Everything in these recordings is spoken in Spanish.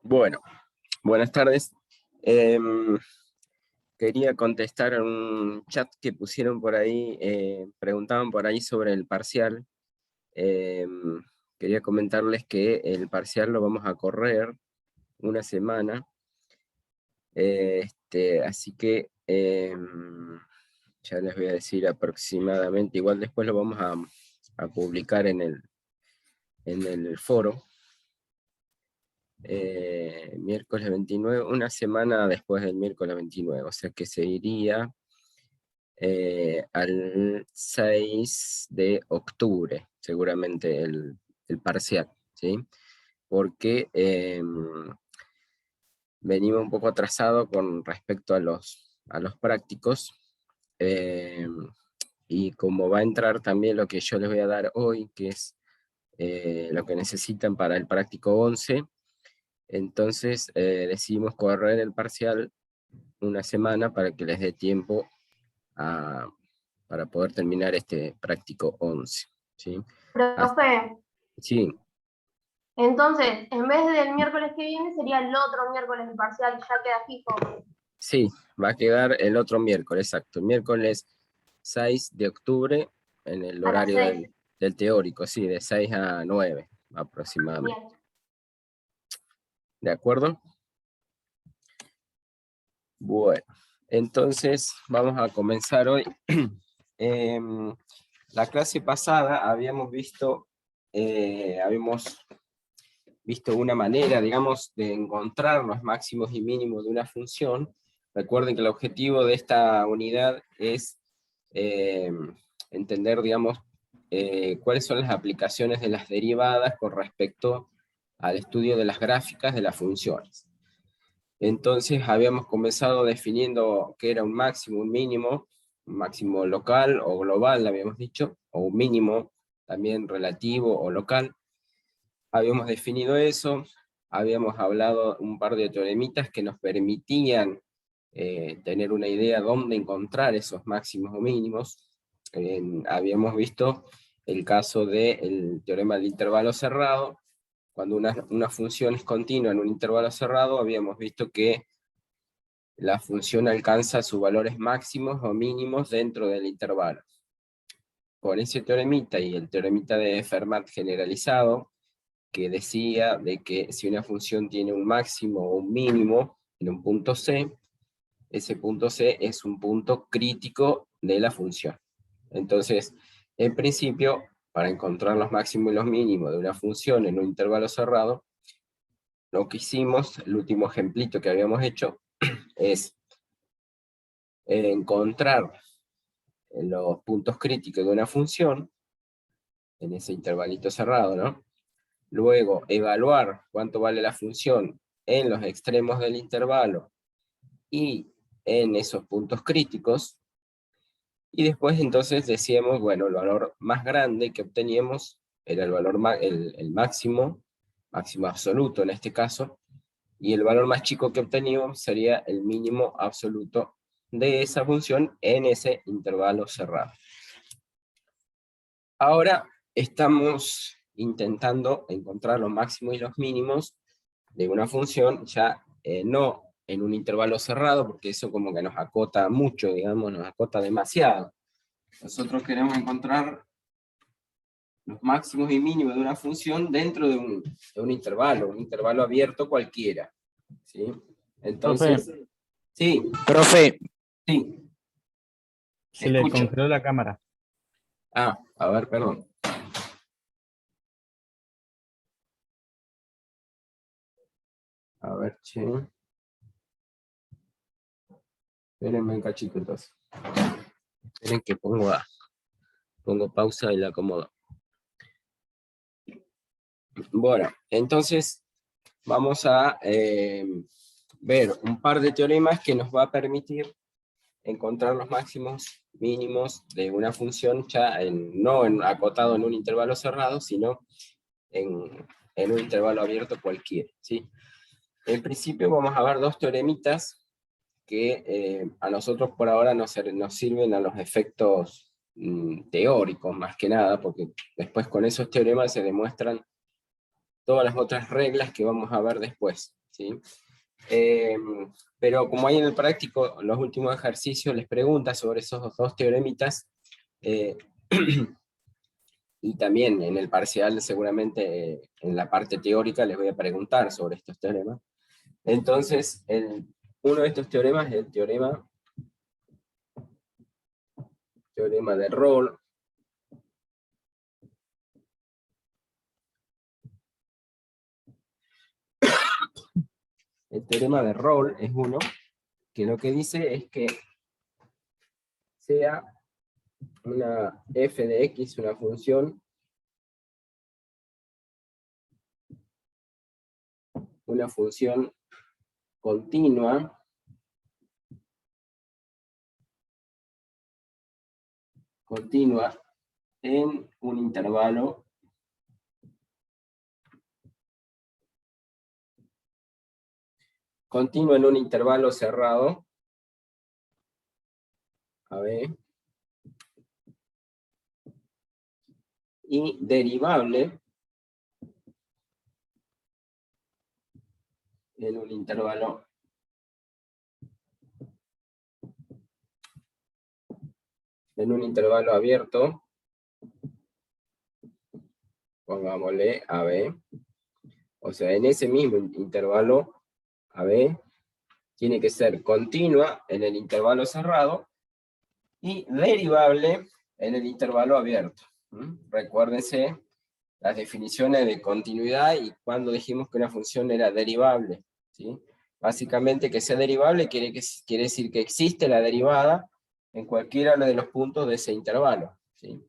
Bueno, buenas tardes. Em, Quería contestar a un chat que pusieron por ahí, preguntaban por ahí sobre el parcial. Em, Quería comentarles que el parcial lo vamos a correr una semana. Así que ya les voy a decir aproximadamente, igual después lo vamos a publicar en el foro. Miércoles 29, una semana después del miércoles 29, o sea que se iría al 6 de octubre, seguramente el parcial, ¿sí? Porque venimos un poco atrasado con respecto a los prácticos, eh, y como va a entrar también lo que yo les voy a dar hoy, que es lo que necesitan para el práctico 11. Entonces decidimos correr el parcial una semana para que les dé tiempo para poder terminar este práctico 11. ¿Sí? Profe, Sí, entonces, en vez del miércoles que viene, sería el otro miércoles el parcial, ya queda fijo. sí, va a quedar el otro miércoles, exacto. El miércoles 6 de octubre en el A las horario 6. del teórico, sí, de 6 a 9 aproximadamente. Bien. ¿De acuerdo? Bueno, entonces vamos a comenzar hoy. La clase pasada habíamos visto una manera, digamos, de encontrar los máximos y mínimos de una función. Recuerden que el objetivo de esta unidad es eh, entender, digamos, cuáles son las aplicaciones de las derivadas con respecto al estudio de las gráficas de las funciones. Entonces habíamos comenzado definiendo qué era un máximo, un máximo local o global, habíamos dicho, o un mínimo también relativo o local. Habíamos definido eso, habíamos hablado un par de teoremitas que nos permitían tener una idea de dónde encontrar esos máximos o mínimos. Habíamos visto el caso del teorema del intervalo cerrado. Cuando una función es continua en un intervalo cerrado, habíamos visto que la función alcanza sus valores máximos o mínimos dentro del intervalo. Con ese teoremita y el teoremita de Fermat generalizado, que decía de que si una función tiene un máximo o un mínimo en un punto C, ese punto C es un punto crítico de la función. Entonces, en principio, para encontrar los máximos y los mínimos de una función en un intervalo cerrado, lo que hicimos, el último ejemplito que habíamos hecho, es encontrar los puntos críticos de una función en ese intervalito cerrado, ¿no? Luego, evaluar cuánto vale la función en los extremos del intervalo y en esos puntos críticos, y después entonces decíamos, bueno, el valor más grande que obteníamos era el valor el máximo absoluto en este caso, y el valor más chico que obteníamos sería el mínimo absoluto de esa función en ese intervalo cerrado. Ahora estamos intentando encontrar los máximos y los mínimos de una función, ya no en un intervalo cerrado, porque eso como que nos acota mucho, digamos, nos acota demasiado. Nosotros queremos encontrar los máximos y mínimos de una función dentro de un intervalo abierto cualquiera, ¿sí? Entonces, Profe, sí, profe, sí, se le escucho. congeló la cámara. A ver, perdón. A ver, che. Espérenme un cachito entonces. Esperen que pongo pausa y la acomodo. Bueno, entonces vamos a ver un par de teoremas que nos va a permitir encontrar los máximos mínimos de una función ya no acotado en un intervalo cerrado, sino en un intervalo abierto cualquiera, ¿sí? En principio vamos a ver dos teoremitas que a nosotros por ahora nos sirven a los efectos teóricos más que nada, porque después con esos teoremas se demuestran todas las otras reglas que vamos a ver después, ¿sí? Pero como hay en el práctico, los últimos ejercicios les pregunta sobre esos dos teoremitas, y también en el parcial seguramente en la parte teórica les voy a preguntar sobre estos teoremas. Entonces, uno de estos teoremas es el teorema de Rolle. El teorema de Rolle es uno que lo que dice es que sea una f de x, una función, continua en un intervalo cerrado, a ver, y derivable en un intervalo abierto, pongámosle AB, o sea, en ese mismo intervalo AB, tiene que ser continua en el intervalo cerrado, y derivable en el intervalo abierto. Recuérdense las definiciones de continuidad y cuando dijimos que una función era derivable, ¿sí? Básicamente que sea derivable quiere decir que existe la derivada en cualquiera de los puntos de ese intervalo, ¿sí?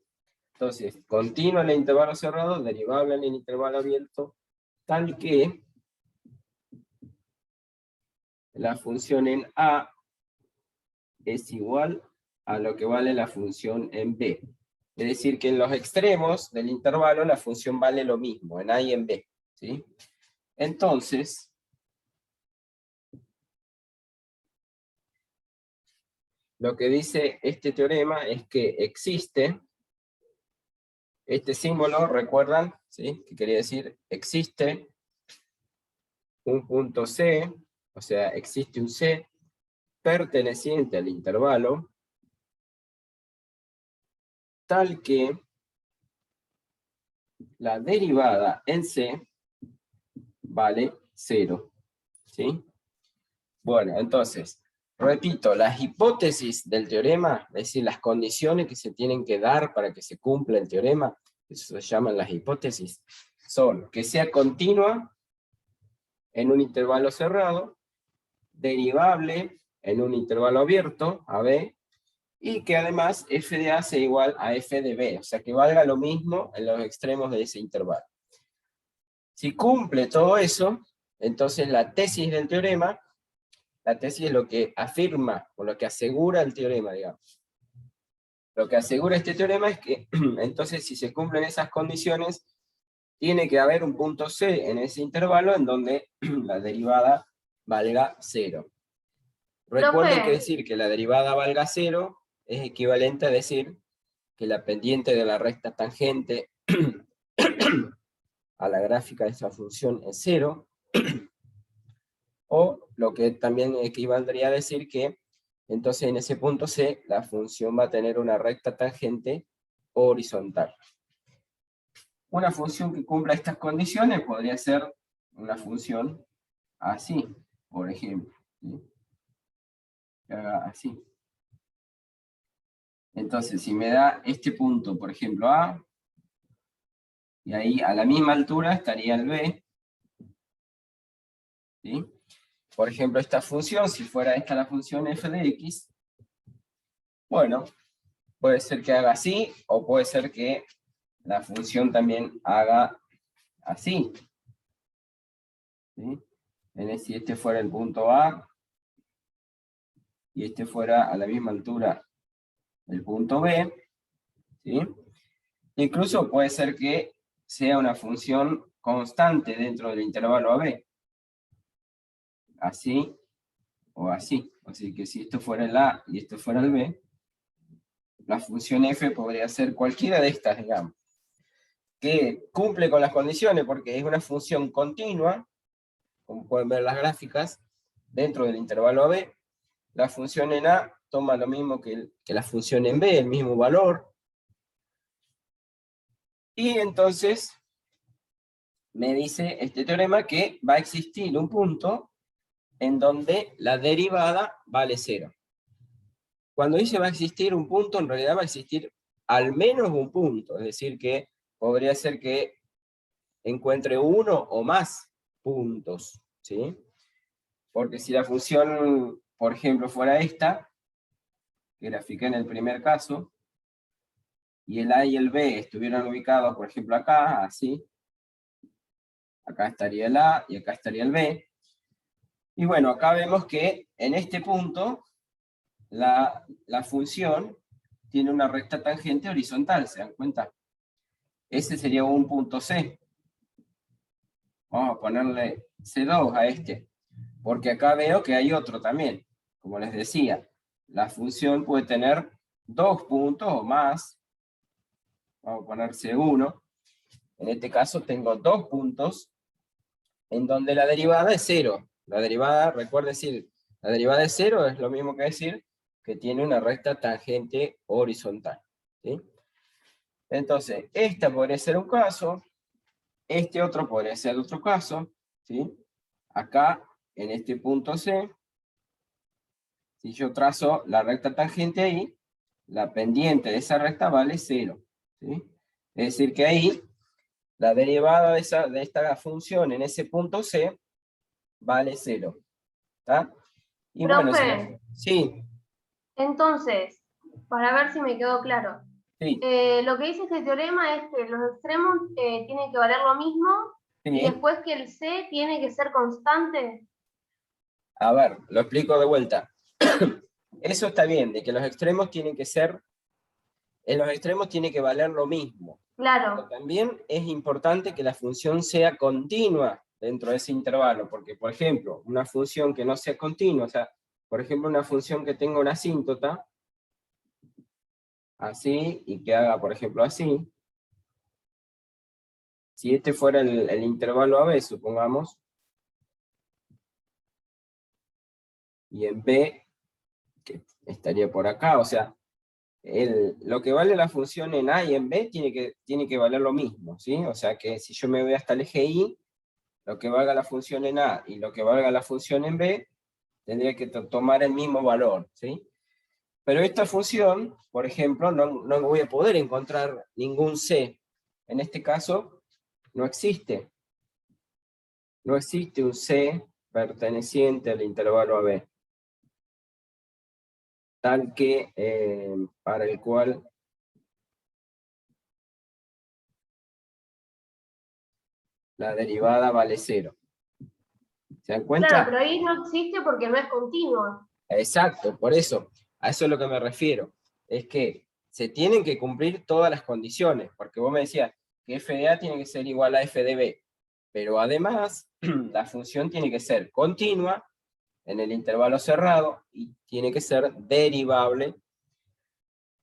Entonces, continua en el intervalo cerrado, derivable en el intervalo abierto, tal que la función en A es igual a lo que vale la función en B. Es decir, que en los extremos del intervalo la función vale lo mismo, en A y en B, ¿sí? Entonces, lo que dice este teorema es que existe, este símbolo, ¿recuerdan? ¿Sí? ¿Qué quería decir? Existe un punto C, o sea, existe un C perteneciente al intervalo, tal que la derivada en C vale 0, ¿sí? Bueno, entonces, repito, las hipótesis del teorema, es decir, las condiciones que se tienen que dar para que se cumpla el teorema, eso se llaman las hipótesis, son que sea continua en un intervalo cerrado, derivable en un intervalo abierto, AB, y que además f de A sea igual a f de B, o sea que valga lo mismo en los extremos de ese intervalo. Si cumple todo eso, entonces la tesis del teorema, la tesis es lo que afirma, o lo que asegura el teorema, digamos. Lo que asegura este teorema es que, entonces, si se cumplen esas condiciones, tiene que haber un punto C en ese intervalo en donde la derivada valga 0. Recuerden que decir que la derivada valga 0 es equivalente a decir que la pendiente de la recta tangente a la gráfica de esa función es 0, o lo que también equivaldría a decir que entonces en ese punto C la función va a tener una recta tangente horizontal. Una función que cumpla estas condiciones podría ser una función así, por ejemplo, ¿sí? Que haga así. Entonces, si me da este punto, por ejemplo, A, y ahí a la misma altura estaría el B, ¿sí? Por ejemplo, esta función, si fuera esta la función f de x, bueno, puede ser que haga así, o puede ser que la función también haga así, ¿sí? Si este fuera el punto A, y este fuera a la misma altura el punto B, ¿sí? Incluso puede ser que sea una función constante dentro del intervalo AB, así o así. Así que si esto fuera el A y esto fuera el B, la función f podría ser cualquiera de estas, digamos, que cumple con las condiciones porque es una función continua como pueden ver en las gráficas, dentro del intervalo AB, la función en A toma lo mismo que la función en B, el mismo valor. Y entonces me dice este teorema que va a existir un punto en donde la derivada vale 0. Cuando dice va a existir un punto, en realidad va a existir al menos un punto, es decir, que podría ser que encuentre uno o más puntos, ¿sí? Porque si la función, por ejemplo, fuera esta, que grafiqué en el primer caso, y el A y el B estuvieran ubicados, por ejemplo, acá, así, acá estaría el A y acá estaría el B, y bueno, acá vemos que en este punto la función tiene una recta tangente horizontal, ¿se dan cuenta? Ese sería un punto C. Vamos a ponerle C2 a este, porque acá veo que hay otro también. Como les decía, la función puede tener 2 puntos o más. Vamos a poner C1. En este caso tengo 2 puntos en donde la derivada es 0. La derivada, recuerden decir, la derivada de 0 es lo mismo que decir que tiene una recta tangente horizontal, ¿sí? Entonces, esta podría ser un caso, este otro podría ser otro caso, ¿sí? Acá, en este punto C, si yo trazo la recta tangente ahí, la pendiente de esa recta vale 0, ¿sí? Es decir que ahí, la derivada de esta función en ese punto C, vale 0, ¿está? Y bueno, Profe, sí, entonces, para ver si me quedó claro, sí, lo que dice este teorema es que los extremos tienen que valer lo mismo y sí. después que el C tiene que ser constante. A ver, lo explico de vuelta. Eso está bien, de que los extremos tienen que ser, en los extremos tiene que valer lo mismo. Pero Claro, también es importante que la función sea continua dentro de ese intervalo, porque, por ejemplo, una función que no sea continua, o sea, por ejemplo, una función que tenga una asíntota, así, y que haga, por ejemplo, así, si este fuera el intervalo AB, supongamos, y en B, que estaría por acá, o sea, lo que vale la función en A y en B tiene que valer lo mismo, ¿sí? O sea que si yo me voy hasta el eje Y, lo que valga la función en A y lo que valga la función en B, tendría que tomar el mismo valor, ¿sí? Pero esta función, por ejemplo, no voy a poder encontrar ningún C. En este caso, no existe. No existe un C perteneciente al intervalo AB. Tal que, para el cual la derivada vale 0. ¿Se dan claro, cuenta? pero ahí no existe porque no es continua. Exacto, por eso, a eso es lo que me refiero. Es que se tienen que cumplir todas las condiciones, porque vos me decías que f de A tiene que ser igual a f de B, pero además la función tiene que ser continua en el intervalo cerrado y tiene que ser derivable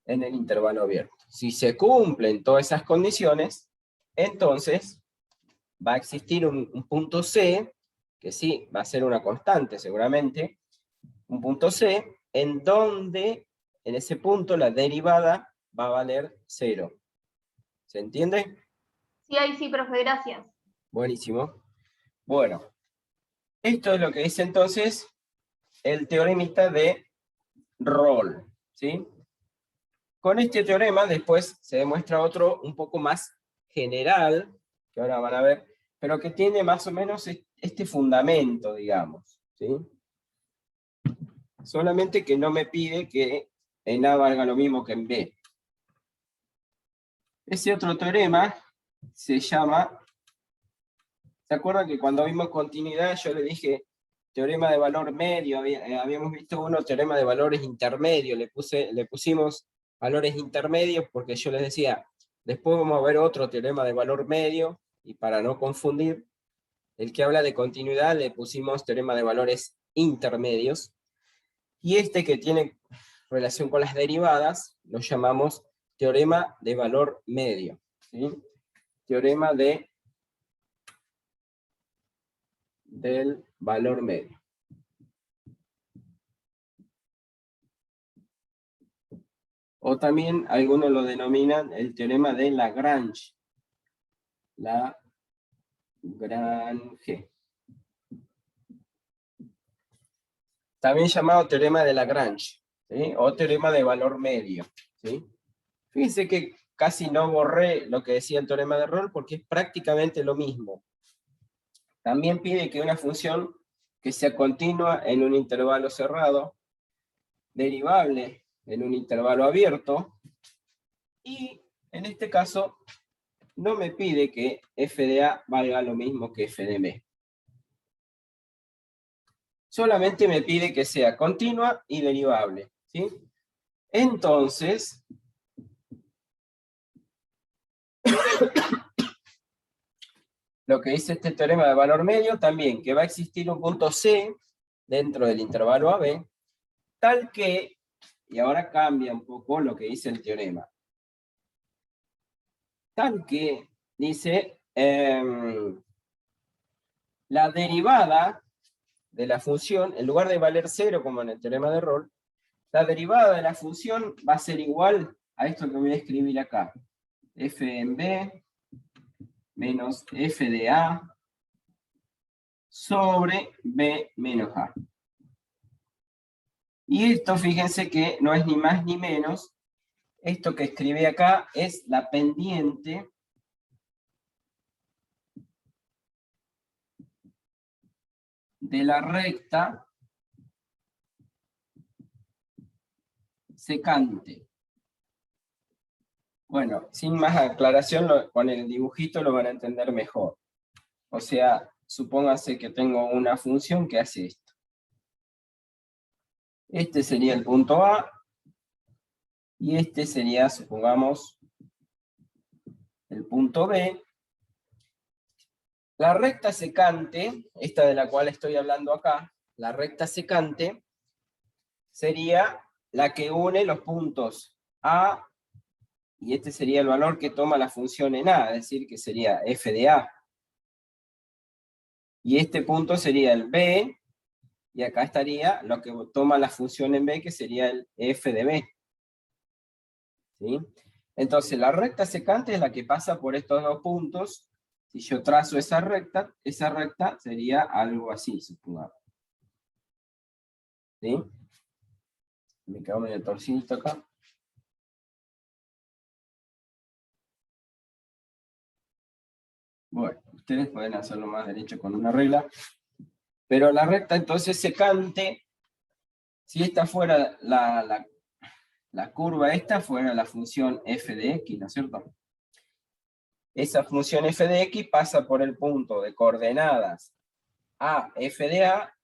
en el intervalo abierto. Si se cumplen todas esas condiciones, entonces va a existir un punto C, que sí, va a ser una constante seguramente, un punto C, en donde en ese punto la derivada va a valer 0. ¿Se entiende? Sí, ahí sí, profe, gracias. Buenísimo. Bueno, esto es lo que dice entonces el teoremita de Rolle, ¿sí? Con este teorema después se demuestra otro un poco más general, que ahora van a ver, pero que tiene más o menos este fundamento, digamos, ¿sí? Solamente que no me pide que en A valga lo mismo que en B. Ese otro teorema se llama, ¿se acuerdan que cuando vimos continuidad yo le dije teorema de valor medio? Habíamos visto uno, teorema de valores intermedios, le pusimos valores intermedios porque yo les decía, después vamos a ver otro teorema de valor medio, y para no confundir, el que habla de continuidad le pusimos teorema de valores intermedios, y este que tiene relación con las derivadas lo llamamos teorema de valor medio, ¿sí? Teorema de del valor medio. O también algunos lo denominan el teorema de Lagrange. Lagrange. También llamado teorema de Lagrange, ¿sí? O teorema de valor medio, ¿sí? Fíjense que casi no borré lo que decía el teorema de Rolle porque es prácticamente lo mismo. También pide que una función que sea continua en un intervalo cerrado, derivable en un intervalo abierto, y en este caso no me pide que f de A valga lo mismo que f de B. Solamente me pide que sea continua y derivable, ¿sí? Entonces, lo que dice este teorema de valor medio también, que va a existir un punto C dentro del intervalo AB, tal que, y ahora cambia un poco lo que dice el teorema, tal que dice, la derivada de la función, en lugar de valer 0 como en el teorema de Rolle, la derivada de la función va a ser igual a esto que voy a escribir acá. F en B menos F de A sobre B menos A. Y esto, fíjense que no es ni más ni menos, esto que escribí acá es la pendiente de la recta secante. Bueno, sin más aclaración, con el dibujito lo van a entender mejor. O sea, supóngase que tengo una función que hace esto. Este sería el punto A, y este sería, supongamos, el punto B. La recta secante, esta de la cual estoy hablando acá, la recta secante, sería la que une los puntos A, y este sería el valor que toma la función en A, es decir, que sería f de A. Y este punto sería el B, y acá estaría lo que toma la función en B, que sería el f de B. ¿Sí? Entonces la recta secante es la que pasa por estos dos puntos. Si yo trazo esa recta sería algo así, supongamos. ¿Sí? Me quedo medio torcidito acá. Bueno, ustedes pueden hacerlo más derecho con una regla. Pero la recta entonces secante, si esta fuera la curva esta, fuera la función f de x, ¿no es cierto? Esa función f de x pasa por el punto de coordenadas A, f de A,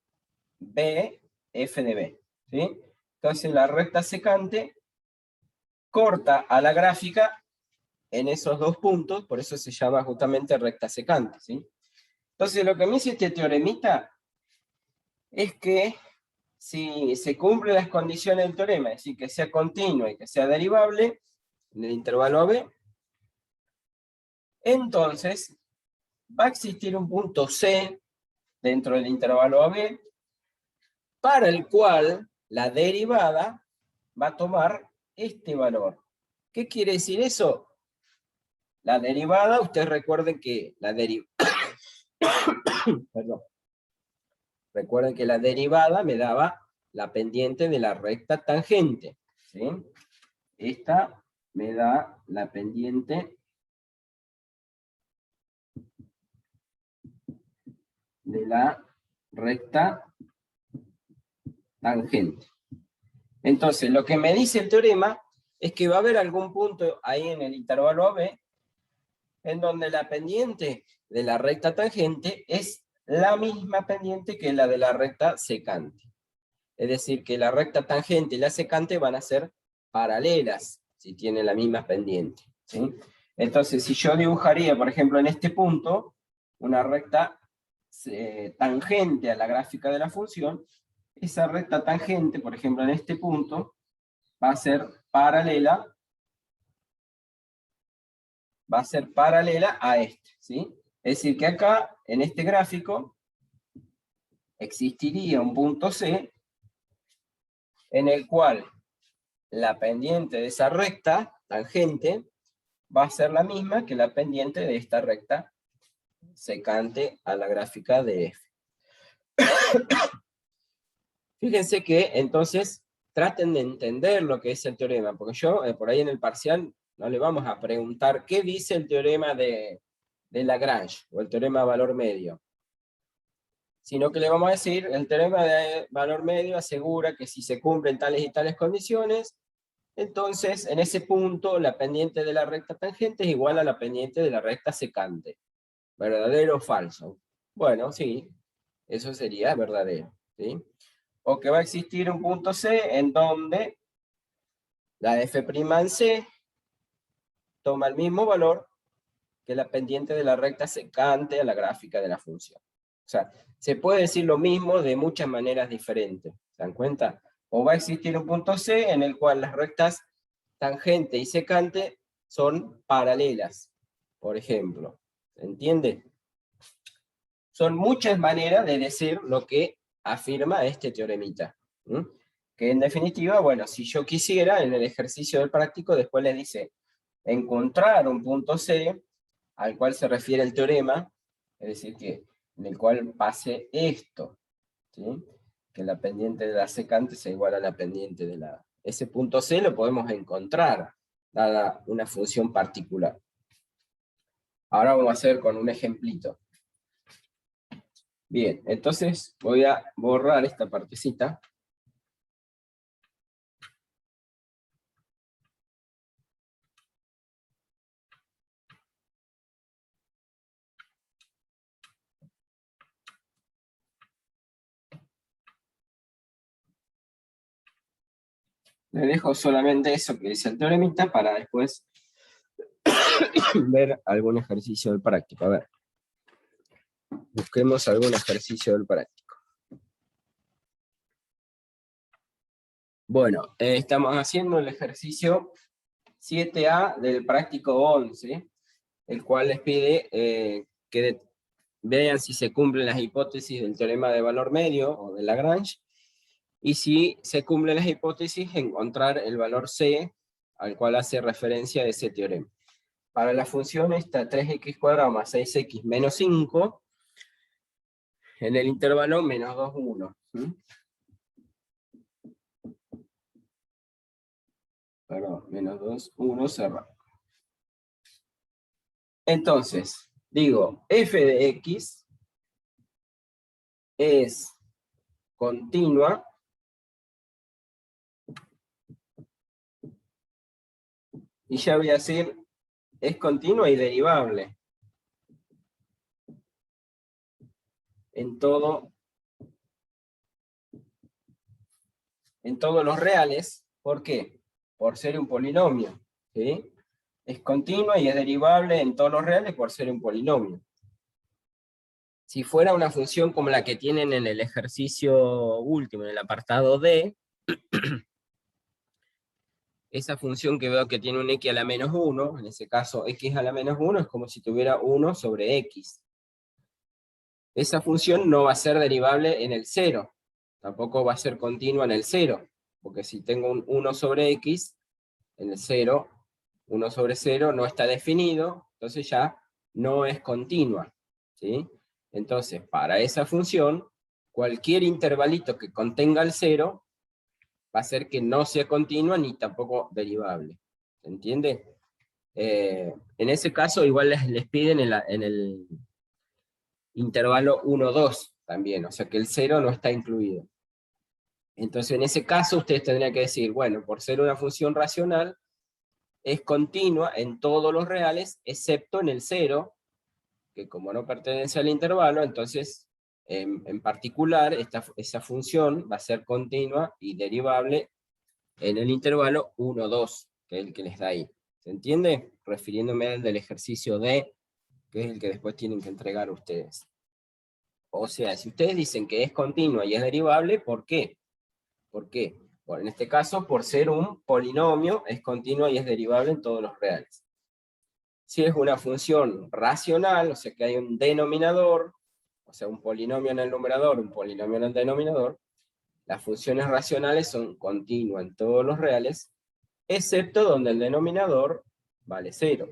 B, f de B. ¿Sí? Entonces la recta secante corta a la gráfica en esos dos puntos, por eso se llama justamente recta secante. ¿Sí? Entonces lo que me dice este teoremita es que si se cumplen las condiciones del teorema, es decir, que sea continua y que sea derivable en el intervalo AB, entonces va a existir un punto C dentro del intervalo AB, para el cual la derivada va a tomar este valor. ¿Qué quiere decir eso? La derivada, ustedes recuerden que la recuerden que la derivada me daba la pendiente de la recta tangente. ¿Sí? Esta me da la pendiente de la recta tangente. Entonces, lo que me dice el teorema es que va a haber algún punto ahí en el intervalo AB en donde la pendiente de la recta tangente es la misma pendiente que la de la recta secante. Es decir, que la recta tangente y la secante van a ser paralelas si tienen la misma pendiente. ¿Sí? Entonces, si yo dibujaría, por ejemplo, en este punto, una recta tangente a la gráfica de la función, esa recta tangente, por ejemplo, en este punto, va a ser paralela a este, ¿sí? Es decir, que acá, en este gráfico, existiría un punto C en el cual la pendiente de esa recta tangente va a ser la misma que la pendiente de esta recta secante a la gráfica de F. Fíjense que entonces traten de entender lo que es el teorema, porque yo por ahí en el parcial no le vamos a preguntar qué dice el teorema de Lagrange, o el teorema de valor medio, sino que le vamos a decir, el teorema de valor medio asegura que si se cumplen tales y tales condiciones, entonces en ese punto la pendiente de la recta tangente es igual a la pendiente de la recta secante. ¿Verdadero o falso? Bueno, sí, eso sería verdadero, ¿sí? O que va a existir un punto C en donde la f' en C toma el mismo valor que la pendiente de la recta secante a la gráfica de la función. O sea, se puede decir lo mismo de muchas maneras diferentes, ¿se dan cuenta? O va a existir un punto C en el cual las rectas tangente y secante son paralelas, por ejemplo. ¿Se entiende? Son muchas maneras de decir lo que afirma este teoremita. ¿Mm? Que en definitiva, bueno, si yo quisiera, en el ejercicio del práctico, después le dice, encontrar un punto C, al cual se refiere el teorema, es decir, que en el cual pase esto, ¿sí? Que la pendiente de la secante sea igual a la pendiente de la... Ese punto C lo podemos encontrar, dada una función particular. Ahora vamos a hacer con un ejemplito. Bien, entonces voy a borrar esta partecita. Le dejo solamente eso que dice el teoremita para después ver algún ejercicio del práctico. A ver, busquemos algún ejercicio del práctico. Bueno, estamos haciendo el ejercicio 7A del práctico 11, el cual les pide que vean si se cumplen las hipótesis del teorema de valor medio o de Lagrange, y si se cumplen las hipótesis, encontrar el valor C al cual hace referencia ese teorema. Para la función esta 3x² más 6x menos 5, en el intervalo menos 2, 1. Perdón, menos 2, 1, cerrado. Entonces, digo, f de x es continua y ya voy a decir, es continua y derivable en todos los reales. ¿Por qué? Por ser un polinomio, ¿sí? Es continua y es derivable en todos los reales por ser un polinomio. Si fuera una función como la que tienen en el ejercicio último, en el apartado D, esa función que veo que tiene un x a la menos 1, en ese caso x a la menos 1 es como si tuviera 1 sobre x. Esa función no va a ser derivable en el 0, tampoco va a ser continua en el 0, porque si tengo un 1 sobre x, en el 0, 1 sobre 0 no está definido, entonces ya no es continua, ¿sí? Entonces, para esa función, cualquier intervalito que contenga el 0, va a ser que no sea continua ni tampoco derivable. ¿Se entiende? En ese caso, igual les piden en el intervalo 1, 2 también, o sea que el 0 no está incluido. Entonces, en ese caso, ustedes tendrían que decir, bueno, por ser una función racional, es continua en todos los reales, excepto en el 0, que como no pertenece al intervalo, entonces, en particular, esa función va a ser continua y derivable en el intervalo 1, 2, que es el que les da ahí. ¿Se entiende? Refiriéndome al del ejercicio D, que es el que después tienen que entregar ustedes. O sea, si ustedes dicen que es continua y es derivable, ¿por qué? ¿Por qué? Bueno, en este caso, por ser un polinomio, es continua y es derivable en todos los reales. Si es una función racional, o sea que hay un denominador, o sea, un polinomio en el numerador, un polinomio en el denominador, las funciones racionales son continuas en todos los reales, excepto donde el denominador vale 0.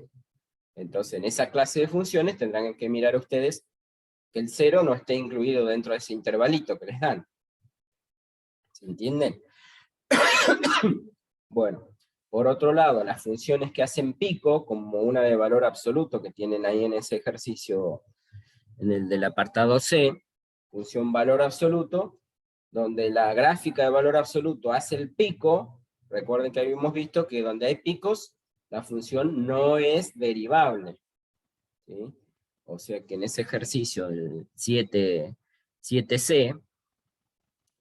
Entonces, en esa clase de funciones tendrán que mirar ustedes que el 0 no esté incluido dentro de ese intervalito que les dan. ¿Se entienden? Bueno, por otro lado, las funciones que hacen pico, como una de valor absoluto que tienen ahí en ese ejercicio, en el del apartado C, función valor absoluto, donde la gráfica de valor absoluto hace el pico. Recuerden que habíamos visto que donde hay picos, la función no es derivable, ¿sí? O sea que en ese ejercicio del 7C,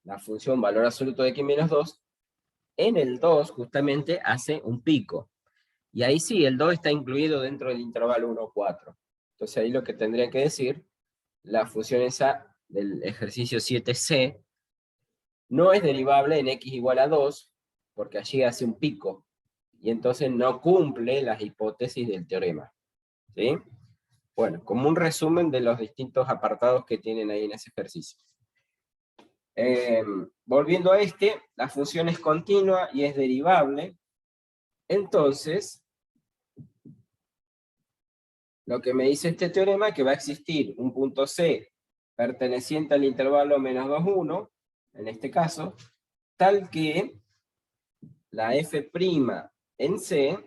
la función valor absoluto de x menos 2, en el 2 justamente hace un pico. Y ahí sí, el 2 está incluido dentro del intervalo 1, 4. Entonces ahí lo que tendría que decir, la función esa del ejercicio 7C, no es derivable en x igual a 2, porque allí hace un pico, y entonces no cumple las hipótesis del teorema. ¿Sí? Bueno, como un resumen de los distintos apartados que tienen ahí en ese ejercicio. Volviendo a este, la función es continua y es derivable, entonces, lo que me dice este teorema es que va a existir un punto C perteneciente al intervalo menos 2, 1, en este caso, tal que la f' en C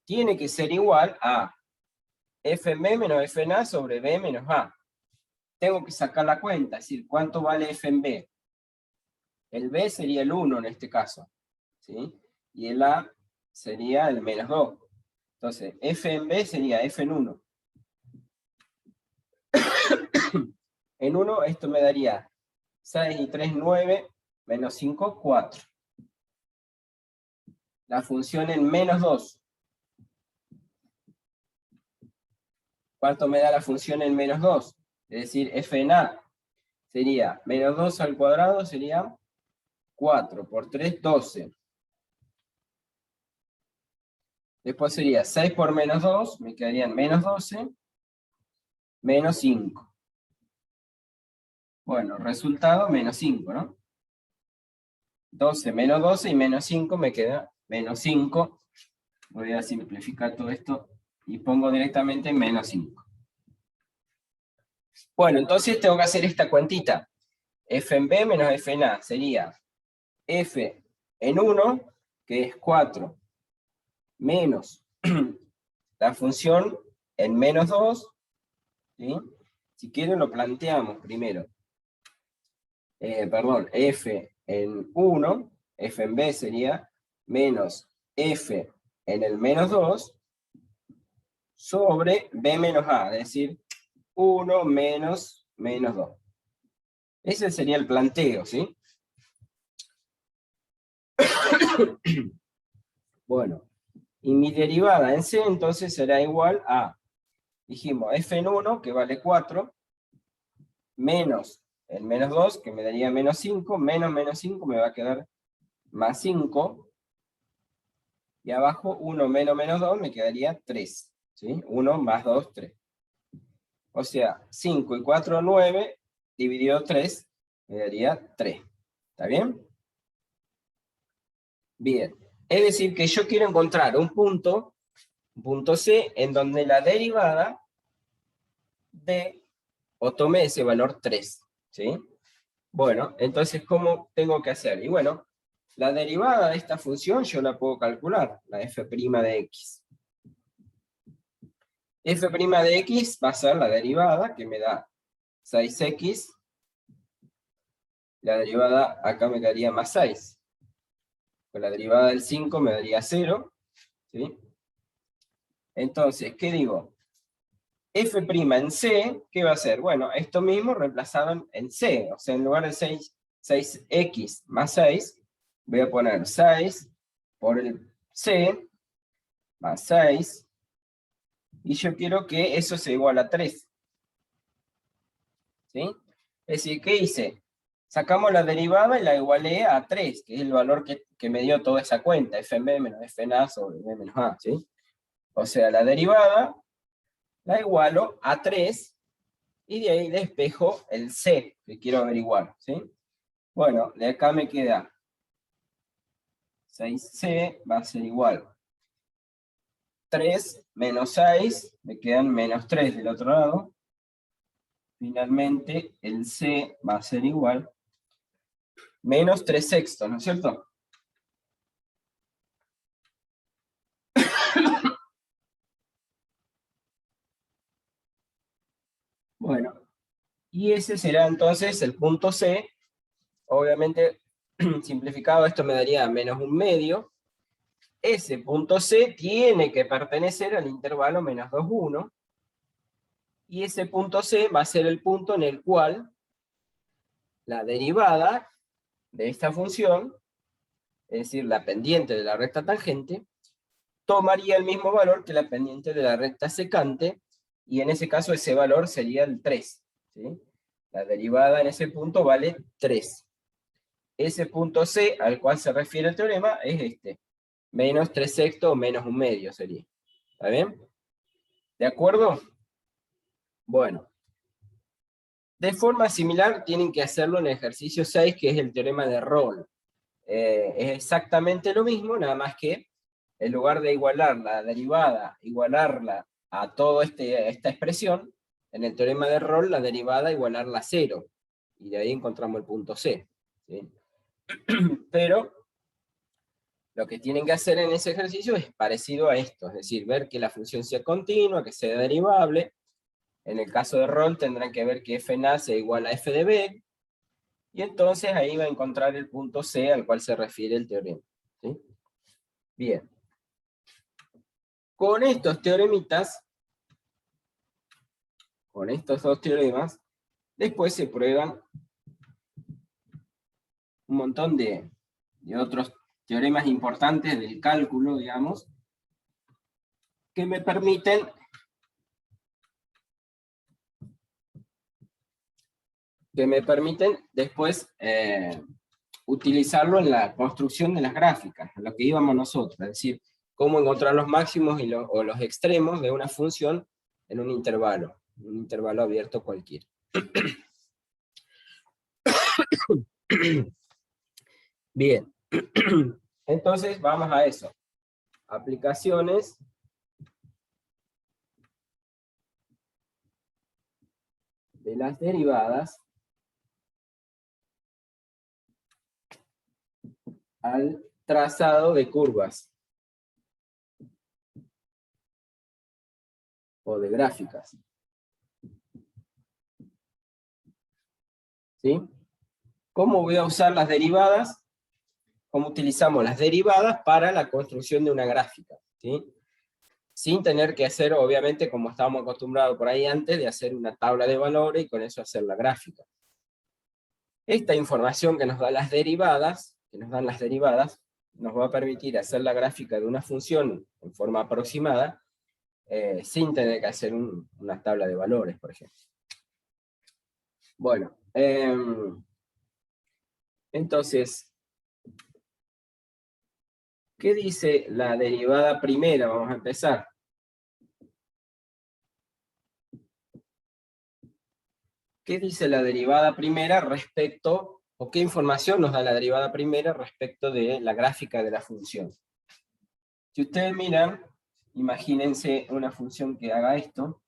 tiene que ser igual a fb menos fna sobre b menos a. Tengo que sacar la cuenta, es decir, ¿cuánto vale f en b? El b sería el 1 en este caso, ¿sí? Y el a sería el menos 2. Entonces, f en b sería f en 1. En 1 esto me daría 6 y 3, 9, menos 5, 4. La función en menos 2. ¿Cuánto me da la función en menos 2? Es decir, f en a sería menos 2 al cuadrado, sería 4 por 3, 12. Después sería 6 por menos 2, me quedarían menos 12, menos 5. Bueno, resultado menos 5, ¿no? 12 menos 12 y menos 5 me queda menos 5. Voy a simplificar todo esto y pongo directamente menos 5. Bueno, entonces tengo que hacer esta cuentita. F en B menos F en A sería F en 1, que es 4, menos la función en menos 2, ¿sí? Si quieren lo planteamos primero. F en 1, F en B sería menos F en el menos 2 sobre B menos A, es decir, 1 menos menos 2. Ese sería el planteo, ¿sí? Bueno, y mi derivada en C entonces será igual a, dijimos, F en 1, que vale 4, menos el menos 2, que me daría menos 5, menos 5 me va a quedar más 5, y abajo 1 menos 2 me quedaría 3, ¿sí? 1 más 2, 3. O sea, 5 y 4, 9, dividido 3, me daría 3. ¿Está bien? Bien. Es decir, que yo quiero encontrar un punto C, en donde la derivada de, o tome ese valor 3, ¿sí? Bueno, entonces, ¿cómo tengo que hacer? Y bueno, la derivada de esta función yo la puedo calcular, la f' de x. F' de x va a ser la derivada, que me da 6x, la derivada acá me daría más 6. Con la derivada del 5 me daría 0, ¿sí? Entonces, ¿qué digo? F' en C, ¿qué va a ser? Bueno, esto mismo reemplazado en C, o sea, en lugar de 6x más 6, voy a poner 6 por el C, más 6, y yo quiero que eso sea igual a 3. ¿Sí? Es decir, ¿qué hice? Sacamos la derivada y la igualé a 3, que es el valor que me dio toda esa cuenta, f en b menos f en a sobre b menos a, ¿sí? O sea, la derivada la igualo a 3, y de ahí despejo el C que quiero averiguar, ¿sí? Bueno, de acá me queda 6C va a ser igual 3 menos 6, me quedan menos 3 del otro lado. Finalmente, el C va a ser igual menos 3 sextos, ¿no es cierto? Bueno, y ese será entonces el punto C. Obviamente, simplificado, esto me daría menos 1/2. Ese punto C tiene que pertenecer al intervalo menos 2, 1. Y ese punto C va a ser el punto en el cual la derivada de esta función, es decir, la pendiente de la recta tangente, tomaría el mismo valor que la pendiente de la recta secante, y en ese caso ese valor sería el 3. ¿Sí? La derivada en ese punto vale 3. Ese punto C al cual se refiere el teorema es este. Menos 3 sextos o menos 1/2 sería. ¿Está bien? ¿De acuerdo? Bueno. De forma similar tienen que hacerlo en el ejercicio 6, que es el teorema de Rolle. Es exactamente lo mismo, nada más que en lugar de igualar la derivada, igualarla a toda esta expresión, en el teorema de Rolle la derivada igualarla a 0. Y de ahí encontramos el punto C. ¿Sí? Pero lo que tienen que hacer en ese ejercicio es parecido a esto, es decir, ver que la función sea continua, que sea derivable. En el caso de Rolle tendrán que ver que f en A sea igual a f de B, y entonces ahí va a encontrar el punto C al cual se refiere el teorema. ¿Sí? Bien. Con estos teoremitas, con estos dos teoremas, después se prueban un montón de otros teoremas importantes del cálculo, digamos, que me permiten después utilizarlo en la construcción de las gráficas, a lo que íbamos nosotros, es decir, cómo encontrar los máximos o los extremos de una función en un intervalo abierto cualquiera. Bien, entonces vamos a eso. Aplicaciones de las derivadas al trazado de curvas o de gráficas. ¿Sí? ¿Cómo voy a usar las derivadas? ¿Cómo utilizamos las derivadas para la construcción de una gráfica? ¿Sí? Sin tener que hacer, obviamente, como estábamos acostumbrados por ahí antes, de hacer una tabla de valores y con eso hacer la gráfica. Esta información que nos dan las derivadas, nos va a permitir hacer la gráfica de una función en forma aproximada, sin tener que hacer una tabla de valores, por ejemplo. Bueno, entonces, ¿qué dice la derivada primera? Vamos a empezar. ¿Qué dice la derivada primera respecto, o qué información nos da la derivada primera respecto de la gráfica de la función? Si ustedes miran, imagínense una función que haga esto.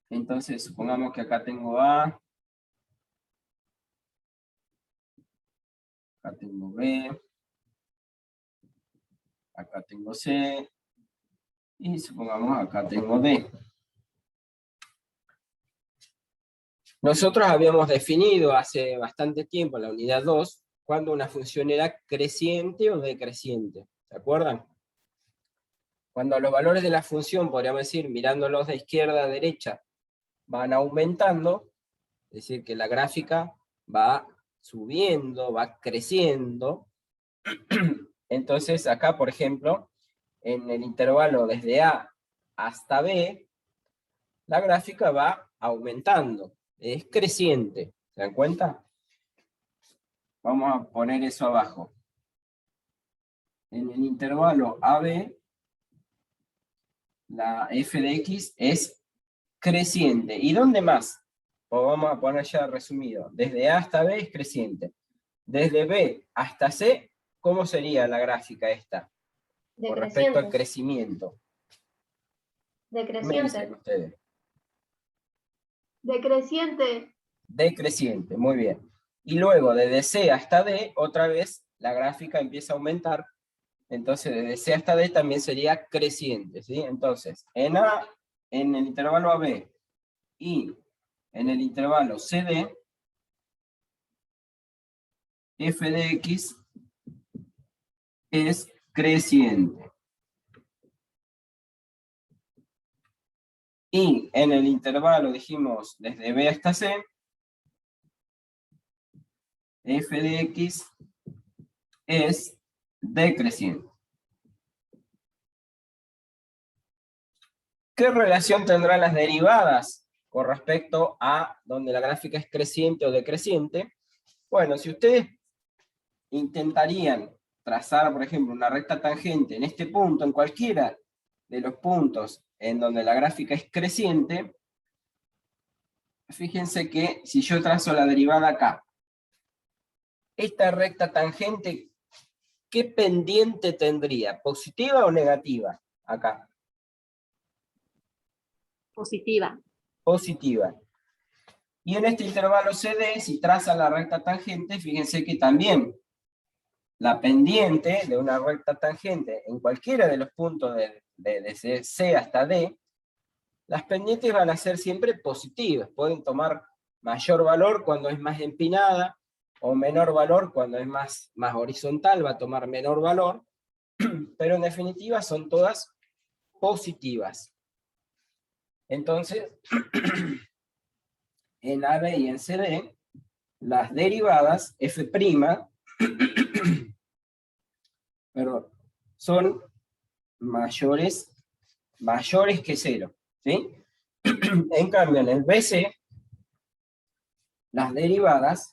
Entonces, supongamos que acá tengo A, acá tengo B, acá tengo C, y supongamos acá tengo D. Nosotros habíamos definido hace bastante tiempo, en la unidad 2, cuando una función era creciente o decreciente. ¿Se acuerdan? Cuando los valores de la función, podríamos decir, mirándolos de izquierda a derecha, van aumentando, es decir, que la gráfica va subiendo, va creciendo. Entonces acá, por ejemplo, en el intervalo desde A hasta B, la gráfica va aumentando, es creciente. ¿Se dan cuenta? Vamos a poner eso abajo. En el intervalo AB, la f de x es creciente. ¿Y dónde más? O vamos a poner ya resumido. Desde A hasta B es creciente. Desde B hasta C, ¿cómo sería la gráfica esta? Con respecto al crecimiento. ¿Qué me dicen ustedes? Decreciente. Decreciente, muy bien. Y luego desde C hasta D, otra vez la gráfica empieza a aumentar. Entonces desde C hasta D también sería creciente, ¿sí? Entonces, en A, en el intervalo AB y en el intervalo CD, f de x es creciente. Y en el intervalo, dijimos, desde B hasta C, f de x es decreciente. ¿Qué relación tendrán las derivadas con respecto a donde la gráfica es creciente o decreciente? Bueno, si ustedes intentarían trazar, por ejemplo, una recta tangente en este punto, en cualquiera de los puntos en donde la gráfica es creciente, fíjense que si yo trazo la derivada acá, esta recta tangente, ¿qué pendiente tendría? ¿Positiva o negativa? Acá. Positiva. Positiva. Y en este intervalo CD, si traza la recta tangente, fíjense que también la pendiente de una recta tangente en cualquiera de los puntos de C hasta D, las pendientes van a ser siempre positivas. Pueden tomar mayor valor cuando es más empinada, o menor valor cuando es más horizontal, va a tomar menor valor, pero en definitiva son todas positivas. Entonces, en AB y en CD, las derivadas f', pero son mayores que 0, ¿sí? En cambio, en el BC, las derivadas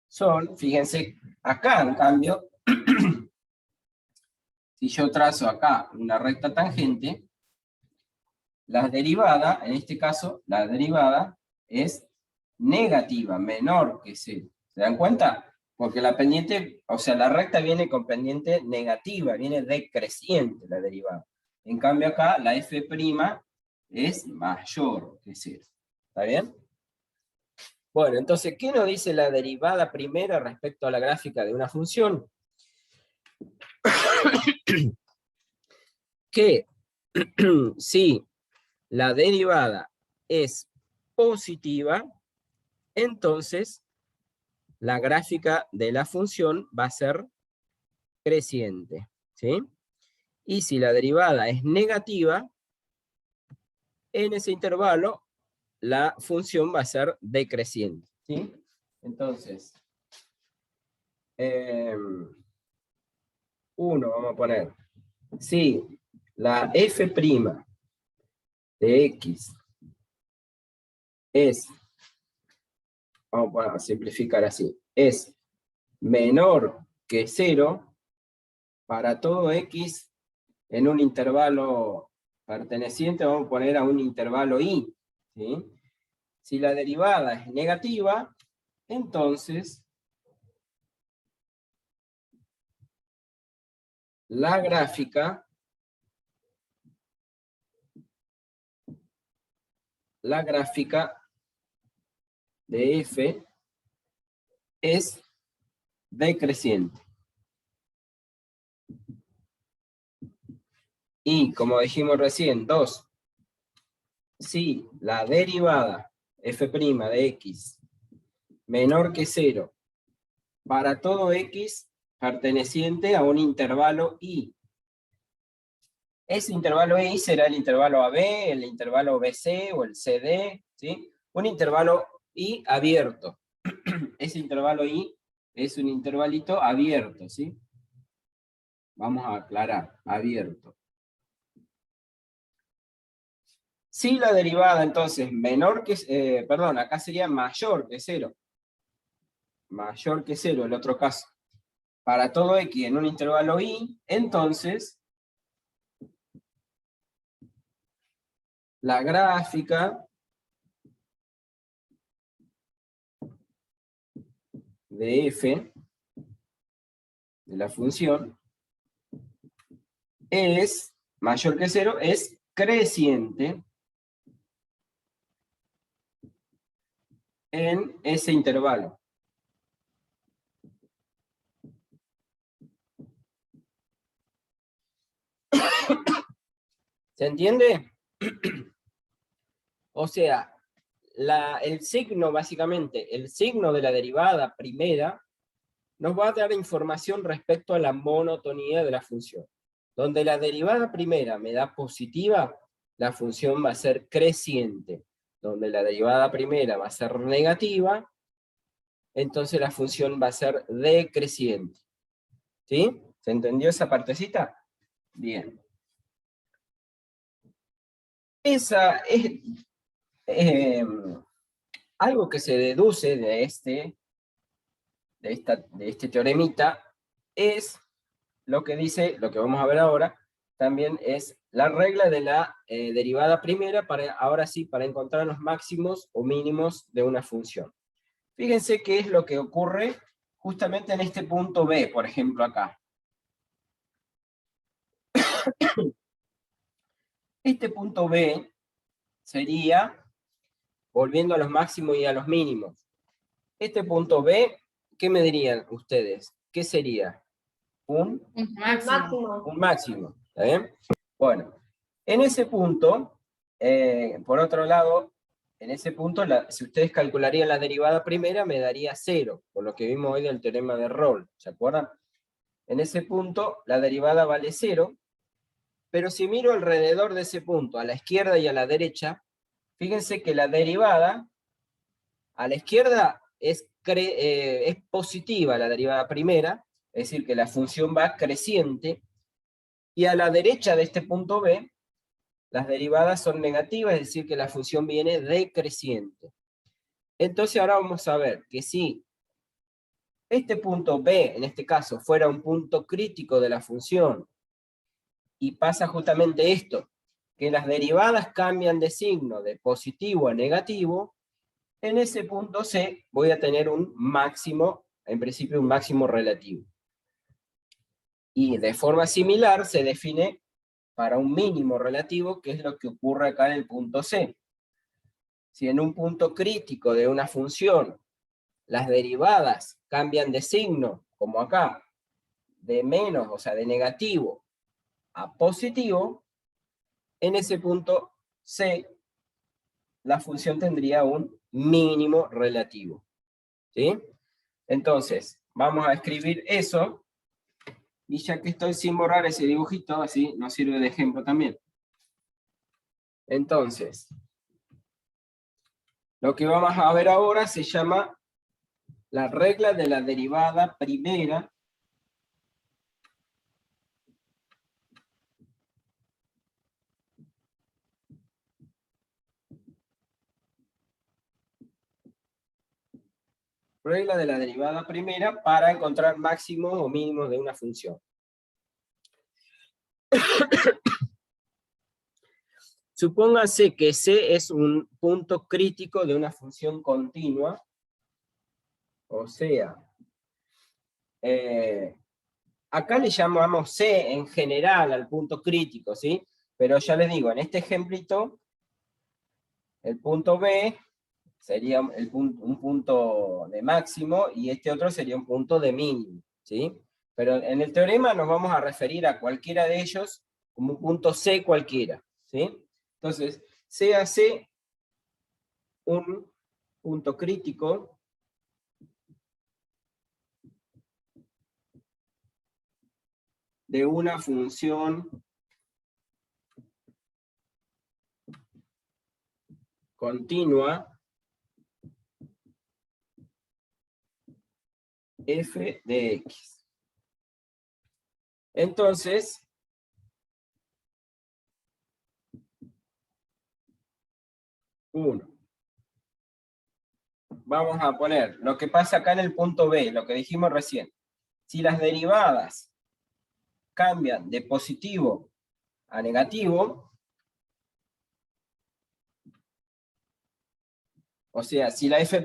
son, fíjense, acá en cambio, si yo trazo acá una recta tangente, la derivada, en este caso, la derivada es negativa, menor que 0. ¿Se dan cuenta? Porque la pendiente, o sea, la recta viene con pendiente negativa, viene decreciente la derivada. En cambio acá, la f' es mayor que 0. ¿Está bien? Bueno, entonces, ¿qué nos dice la derivada primera respecto a la gráfica de una función? Que si la derivada es positiva, entonces la gráfica de la función va a ser creciente, ¿sí? Y si la derivada es negativa, en ese intervalo la función va a ser decreciente, ¿sí? Entonces, 1 vamos a poner, si la f' de x es, vamos a simplificar así, es menor que 0, para todo x en un intervalo perteneciente, vamos a poner a un intervalo i, ¿sí? Si la derivada es negativa, entonces la gráfica de f es decreciente. Y como dijimos recién, 2, si la derivada f' de x menor que 0 para todo x perteneciente a un intervalo i. Ese intervalo i será el intervalo AB, el intervalo BC o el CD, ¿sí? Un intervalo i abierto. Ese intervalo i es un intervalito abierto, ¿sí? Vamos a aclarar, abierto. Si la derivada entonces menor que, perdón, acá sería mayor que 0. Mayor que 0, el otro caso. Para todo x en un intervalo i, entonces la gráfica de f de la función es mayor que 0, es creciente en ese intervalo. ¿Se entiende? O sea, el signo, básicamente, el signo de la derivada primera, nos va a dar información respecto a la monotonía de la función. Donde la derivada primera me da positiva, la función va a ser creciente. Donde la derivada primera va a ser negativa, entonces la función va a ser decreciente. ¿Sí? ¿Se entendió esa partecita? Bien. Esa es algo que se deduce de este teoremita, es lo que dice, lo que vamos a ver ahora, también es la regla de la derivada primera, ahora sí, para encontrar los máximos o mínimos de una función. Fíjense qué es lo que ocurre justamente en este punto B, por ejemplo acá. Este punto B sería, volviendo a los máximos y a los mínimos, este punto B, ¿qué me dirían ustedes? ¿Qué sería? Un Máximo. máximo, ¿está bien? Bueno, en ese punto, por otro lado, en ese punto, si ustedes calcularían la derivada primera, me daría 0, por lo que vimos hoy del teorema de Rolle, ¿se acuerdan? En ese punto, la derivada vale 0, pero si miro alrededor de ese punto, a la izquierda y a la derecha, fíjense que la derivada, a la izquierda es positiva la derivada primera, es decir, que la función va creciente, y a la derecha de este punto B, las derivadas son negativas, es decir, que la función viene decreciente. Entonces ahora vamos a ver que si este punto B, en este caso, fuera un punto crítico de la función, y pasa justamente esto, que las derivadas cambian de signo de positivo a negativo, en ese punto C voy a tener un máximo, en principio un máximo relativo. Y de forma similar se define para un mínimo relativo, que es lo que ocurre acá en el punto C. Si en un punto crítico de una función las derivadas cambian de signo, como acá, de menos, o sea, de negativo a positivo, en ese punto C la función tendría un mínimo relativo. ¿Sí? Entonces, vamos a escribir eso, y ya que estoy sin borrar ese dibujito, así nos sirve de ejemplo también. Entonces, lo que vamos a ver ahora se llama la regla de la derivada primera para encontrar máximos o mínimos de una función. Supóngase que C es un punto crítico de una función continua, o sea, acá le llamamos C en general al punto crítico, ¿sí? Pero ya les digo, en este ejemplito, el punto B sería un punto de máximo, y este otro sería un punto de mínimo, ¿sí? Pero en el teorema nos vamos a referir a cualquiera de ellos como un punto C cualquiera, ¿sí? Entonces, C hace un punto crítico de una función continua f de x. Entonces, vamos a poner lo que pasa acá en el punto B, lo que dijimos recién. Si las derivadas cambian de positivo a negativo, O sea, si la f'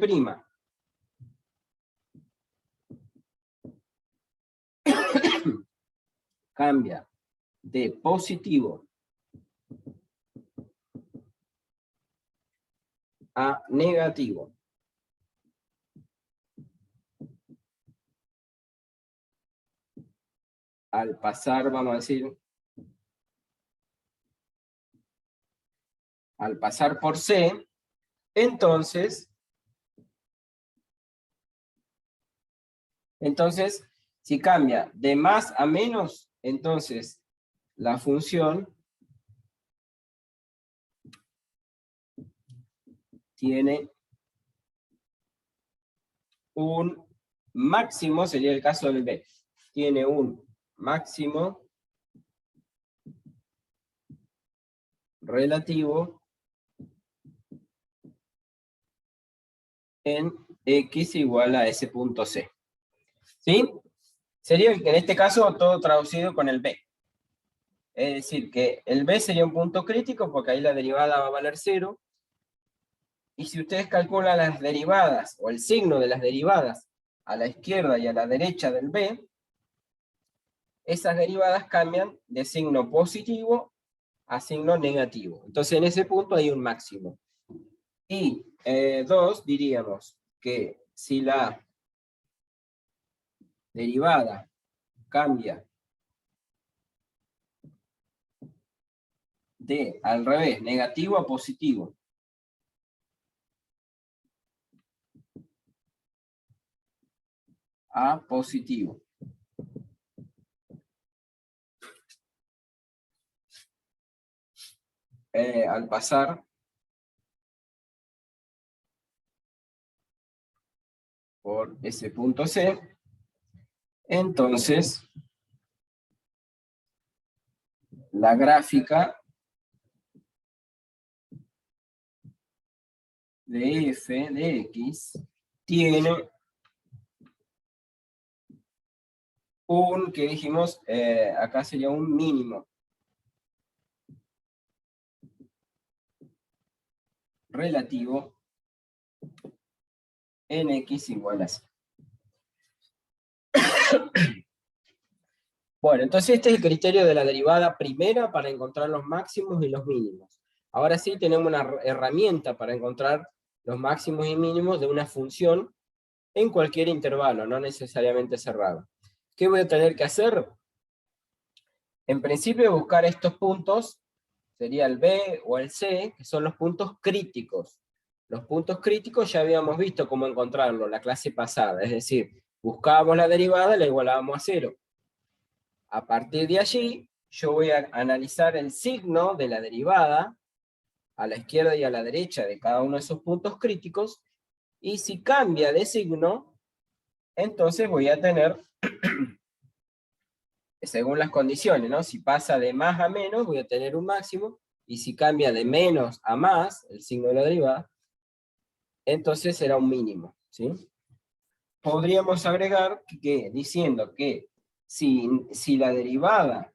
cambia de positivo a negativo, al pasar, vamos a decir, al pasar por C, entonces, si cambia de más a menos, entonces la función tiene un máximo, sería el caso del B, tiene un máximo relativo en X igual a ese punto C. ¿Sí? Sería en este caso todo traducido con el B. Es decir, que el B sería un punto crítico porque ahí la derivada va a valer 0. Y si ustedes calculan las derivadas, o el signo de las derivadas, a la izquierda y a la derecha del B, esas derivadas cambian de signo positivo a signo negativo. Entonces en ese punto hay un máximo. Y 2, diríamos que si la derivada cambia de, al revés, negativo a positivo, a positivo, al pasar por ese punto C, entonces la gráfica de f de x tiene un, que dijimos, acá sería un mínimo relativo en x igual a 0. Bueno, entonces este es el criterio de la derivada primera para encontrar los máximos y los mínimos. Ahora sí tenemos una herramienta para encontrar los máximos y mínimos de una función en cualquier intervalo, no necesariamente cerrado. ¿Qué voy a tener que hacer? En principio buscar estos puntos, sería el B o el C, que son los puntos críticos. Los puntos críticos ya habíamos visto cómo encontrarlo en la clase pasada, es decir, buscábamos la derivada y la igualábamos a 0. A partir de allí, yo voy a analizar el signo de la derivada, a la izquierda y a la derecha de cada uno de esos puntos críticos, y si cambia de signo, entonces voy a tener, según las condiciones, ¿no? Si pasa de más a menos, voy a tener un máximo, y si cambia de menos a más, el signo de la derivada, entonces será un mínimo, ¿sí? Podríamos agregar que diciendo que si la derivada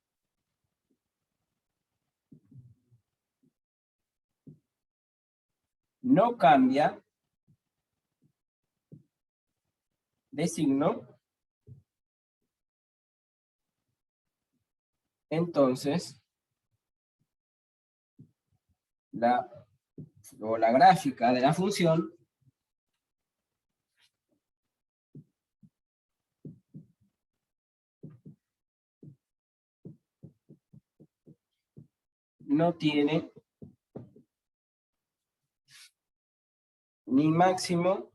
no cambia de signo, entonces la gráfica de la función no tiene ni máximo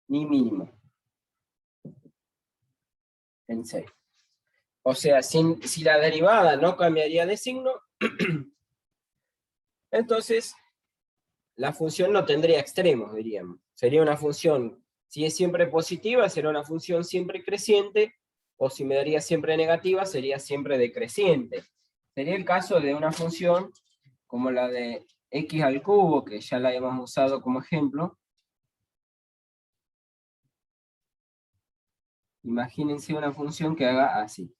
ni mínimo en C. O sea, si la derivada no cambiaría de signo, entonces la función no tendría extremos, diríamos. Sería una función, si es siempre positiva, será una función siempre creciente, o si me daría siempre negativa, sería siempre decreciente. Sería el caso de una función como la de x al cubo, que ya la hemos usado como ejemplo. Imagínense una función que haga así.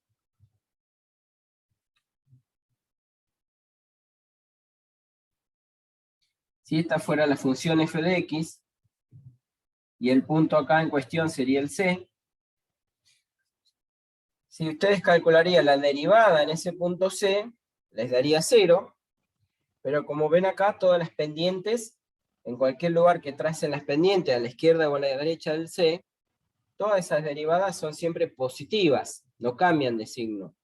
Si esta fuera la función f de x, y el punto acá en cuestión sería el c, si ustedes calcularían la derivada en ese punto c, les daría 0, pero como ven acá, todas las pendientes, en cualquier lugar que tracen las pendientes, a la izquierda o a la derecha del c, todas esas derivadas son siempre positivas, no cambian de signo.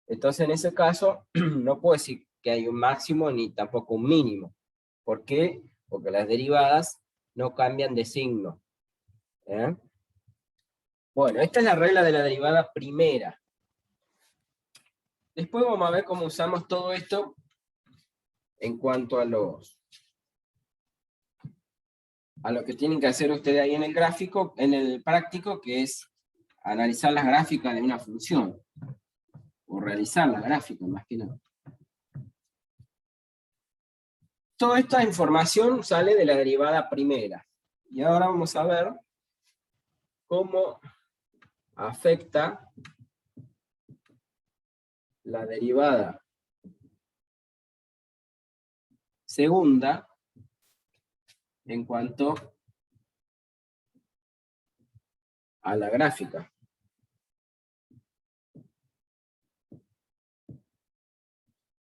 Entonces en ese caso, no puedo decir que hay un máximo ni tampoco un mínimo. ¿Por qué? Porque las derivadas no cambian de signo. ¿Eh? Bueno, esta es la regla de la derivada primera. Después vamos a ver cómo usamos todo esto en cuanto a lo que tienen que hacer ustedes ahí en el gráfico, en el práctico, que es analizar las gráficas de una función, o realizar la gráfica, más que nada. Toda esta información sale de la derivada primera. Y ahora vamos a ver cómo afecta la derivada segunda en cuanto a la gráfica.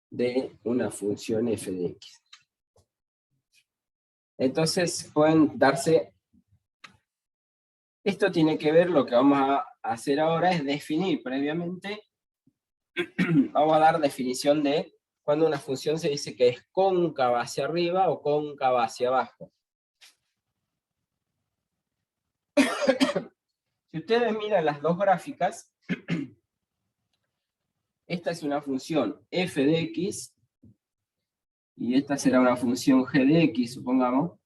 De una función f de x. Entonces pueden darse, esto tiene que ver, lo que vamos a hacer ahora es definir previamente, vamos a dar definición de cuando una función se dice que es cóncava hacia arriba o cóncava hacia abajo. Si ustedes miran las dos gráficas, esta es una función f de x, y esta será una función g de x, supongamos,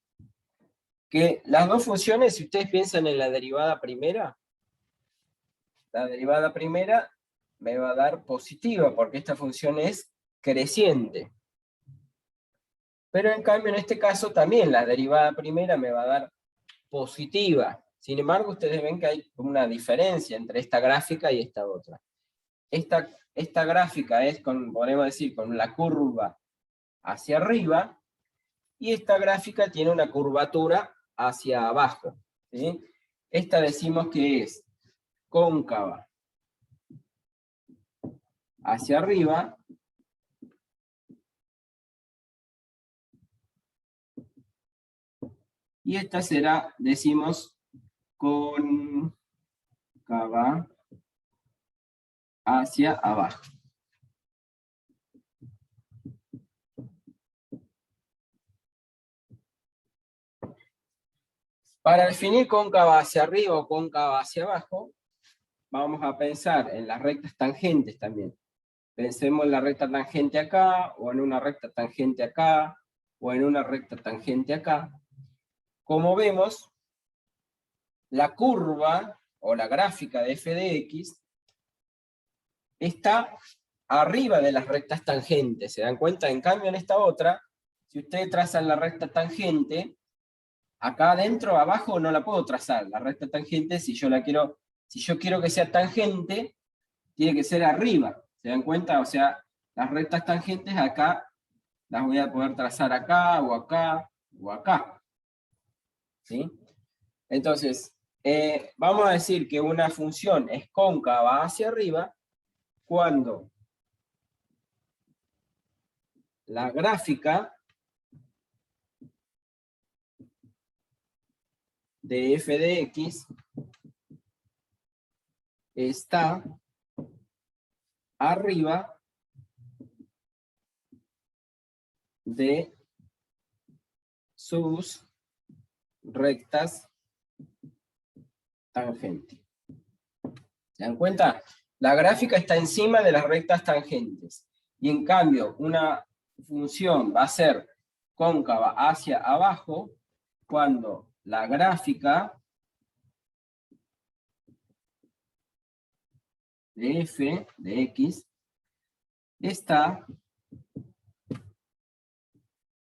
que las dos funciones, si ustedes piensan en la derivada primera me va a dar positiva, porque esta función es creciente. Pero en cambio en este caso también la derivada primera me va a dar positiva. Sin embargo, ustedes ven que hay una diferencia entre esta gráfica y esta otra. Esta gráfica es, podemos decir, con la curva hacia arriba, y esta gráfica tiene una curvatura hacia abajo. ¿Sí? Esta decimos que es cóncava hacia arriba, y esta será, decimos, cóncava hacia abajo. Para definir cóncava hacia arriba o cóncava hacia abajo, vamos a pensar en las rectas tangentes también. Pensemos en la recta tangente acá, o en una recta tangente acá, o en una recta tangente acá. Como vemos, la curva, o la gráfica de f de x, está arriba de las rectas tangentes. ¿Se dan cuenta? En cambio, en esta otra, si ustedes trazan la recta tangente, acá adentro, abajo, no la puedo trazar. La recta tangente, si yo quiero que sea tangente, tiene que ser arriba. ¿Se dan cuenta? O sea, las rectas tangentes acá, las voy a poder trazar acá, o acá, o acá. ¿Sí? Entonces, vamos a decir que una función es cóncava hacia arriba cuando la gráfica de f de x está arriba de sus rectas tangentes. ¿Se dan cuenta? La gráfica está encima de las rectas tangentes. Y en cambio, una función va a ser cóncava hacia abajo cuando la gráfica de f de x está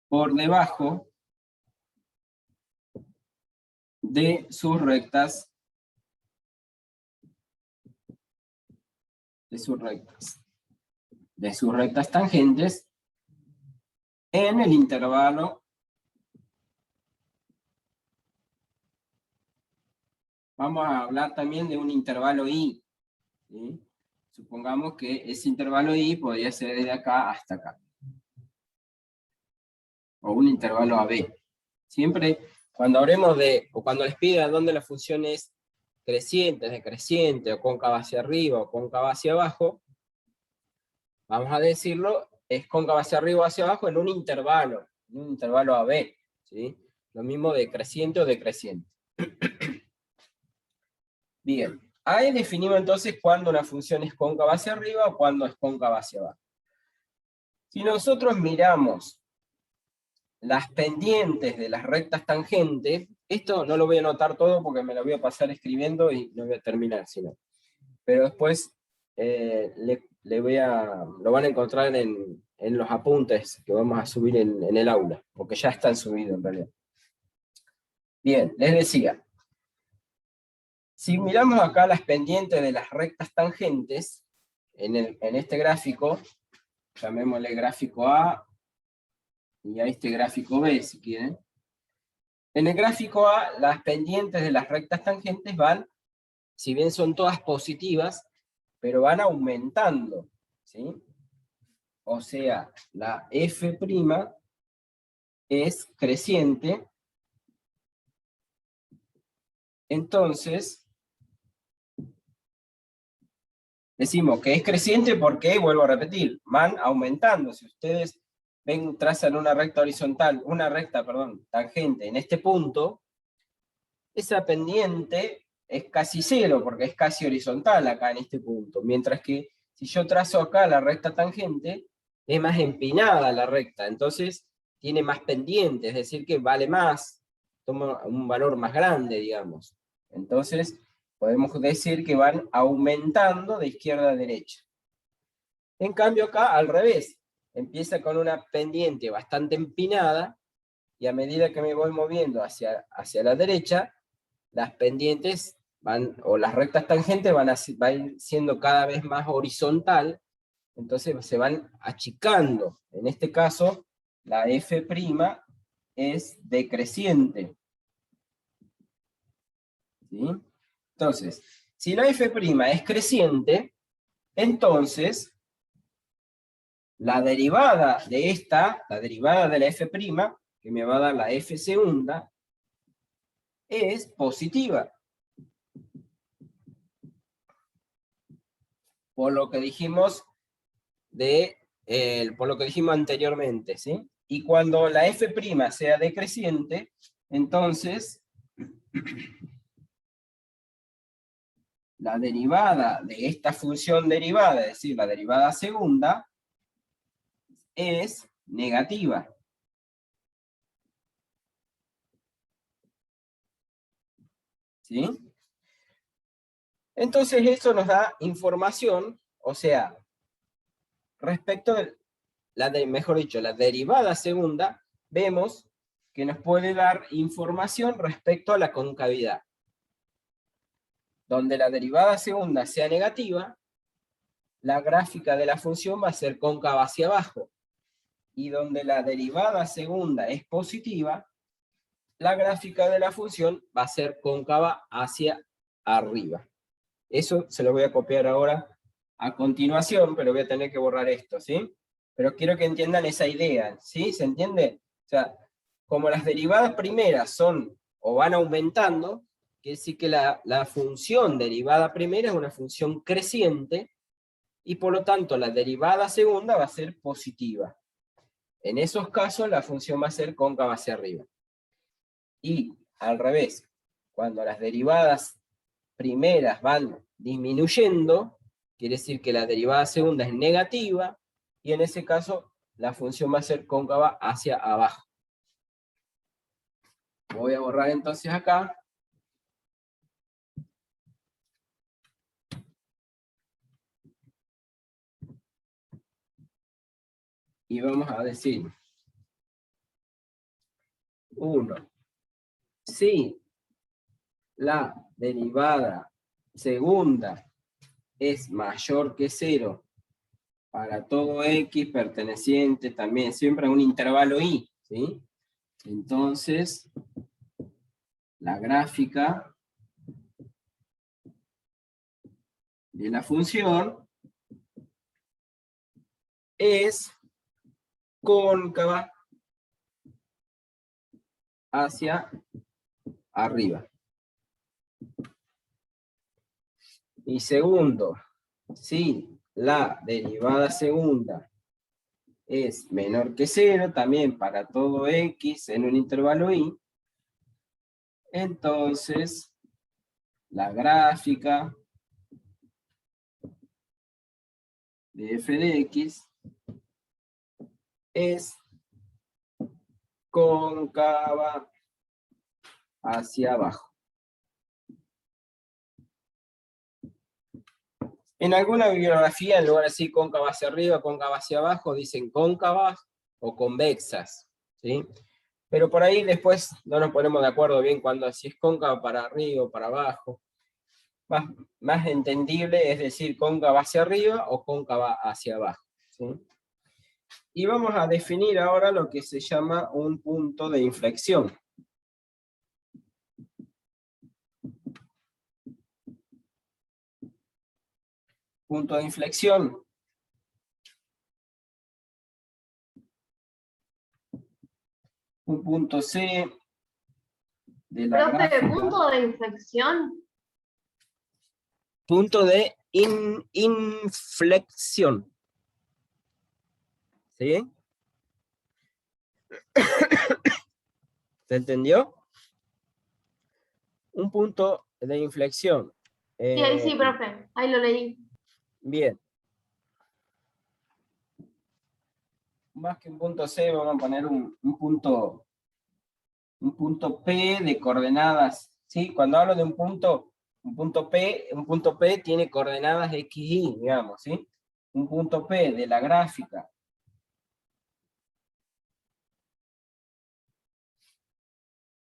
por debajo de sus rectas tangentes en el intervalo vamos a hablar también de un intervalo I, ¿sí? Supongamos que ese intervalo I podría ser desde acá hasta acá. O un intervalo AB. Siempre, cuando hablemos de, o cuando les pidan dónde la función es creciente, decreciente, o cóncava hacia arriba, o cóncava hacia abajo, vamos a decirlo, es cóncava hacia arriba o hacia abajo en un intervalo AB, ¿sí? Lo mismo decreciente o decreciente. Bien, ahí definimos entonces cuándo una función es cóncava hacia arriba o cuándo es cóncava hacia abajo. Si nosotros miramos las pendientes de las rectas tangentes, esto no lo voy a anotar todo porque me lo voy a pasar escribiendo y no voy a terminar, sino. Pero después lo van a encontrar en los apuntes que vamos a subir en el aula, porque ya están subidos en realidad. Bien, les decía, si miramos acá las pendientes de las rectas tangentes, en este gráfico, llamémosle gráfico A, y a este gráfico B, si quieren. En el gráfico A, las pendientes de las rectas tangentes van, si bien son todas positivas, pero van aumentando, ¿sí? O sea, la F' es creciente, entonces decimos que es creciente porque, vuelvo a repetir, van aumentando. Si ustedes ven, trazan una recta horizontal, tangente en este punto, esa pendiente es casi cero, porque es casi horizontal acá en este punto, mientras que si yo trazo acá la recta tangente, es más empinada la recta, entonces tiene más pendiente, es decir que vale más, toma un valor más grande, digamos. Entonces podemos decir que van aumentando de izquierda a derecha. En cambio acá al revés, empieza con una pendiente bastante empinada, y a medida que me voy moviendo hacia la derecha, las pendientes o las rectas tangentes van a ir siendo cada vez más horizontal, entonces se van achicando. En este caso, la F' es decreciente. ¿Sí? Entonces, si la F' es creciente, entonces la derivada de la F', que me va a dar la F segunda, es positiva. Por lo que dijimos anteriormente, ¿sí? Y cuando la F' sea decreciente, entonces la derivada de esta función derivada, es decir, la derivada segunda, es negativa. ¿Sí? Entonces eso nos da información, o sea, respecto de la derivada segunda, vemos que nos puede dar información respecto a la concavidad. Donde la derivada segunda sea negativa, la gráfica de la función va a ser cóncava hacia abajo. Y donde la derivada segunda es positiva, la gráfica de la función va a ser cóncava hacia arriba. Eso se lo voy a copiar ahora a continuación, pero voy a tener que borrar esto, ¿sí? Pero quiero que entiendan esa idea, ¿sí? ¿Se entiende? O sea, como las derivadas primeras son o van aumentando, quiere decir que la función derivada primera es una función creciente, y por lo tanto la derivada segunda va a ser positiva. En esos casos la función va a ser cóncava hacia arriba. Y al revés, cuando las derivadas primeras van disminuyendo, quiere decir que la derivada segunda es negativa, y en ese caso la función va a ser cóncava hacia abajo. Voy a borrar entonces acá. Y vamos a decir 1. Si la derivada segunda es mayor que 0 para todo x perteneciente también siempre a un intervalo i, ¿sí? Entonces la gráfica de la función es cóncava hacia arriba. Y segundo, si la derivada segunda es menor que 0, también para todo x en un intervalo y, entonces la gráfica de f de x es cóncava hacia abajo. En alguna bibliografía, en lugar de decir cóncava hacia arriba, cóncava hacia abajo, dicen cóncavas o convexas, ¿sí? Pero por ahí después no nos ponemos de acuerdo bien cuando si es cóncava para arriba o para abajo. Más entendible es decir cóncava hacia arriba o cóncava hacia abajo, ¿sí? Y vamos a definir ahora lo que se llama un punto de inflexión. Punto de inflexión. Un punto C de la gráfica. Punto de inflexión. Punto de inflexión. ¿Sí? ¿Se entendió? Un punto de inflexión. Sí, ahí sí, profe. Ahí lo leí. Bien. Más que un punto C, vamos a poner un punto P de coordenadas. ¿Sí? Cuando hablo de un punto P tiene coordenadas x, y, digamos, ¿sí? Un punto P de la gráfica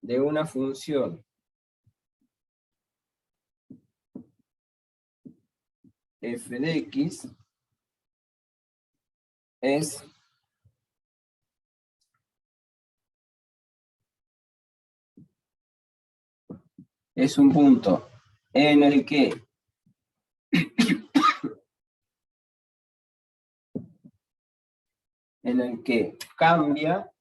de una función f de x es un punto en el que cambia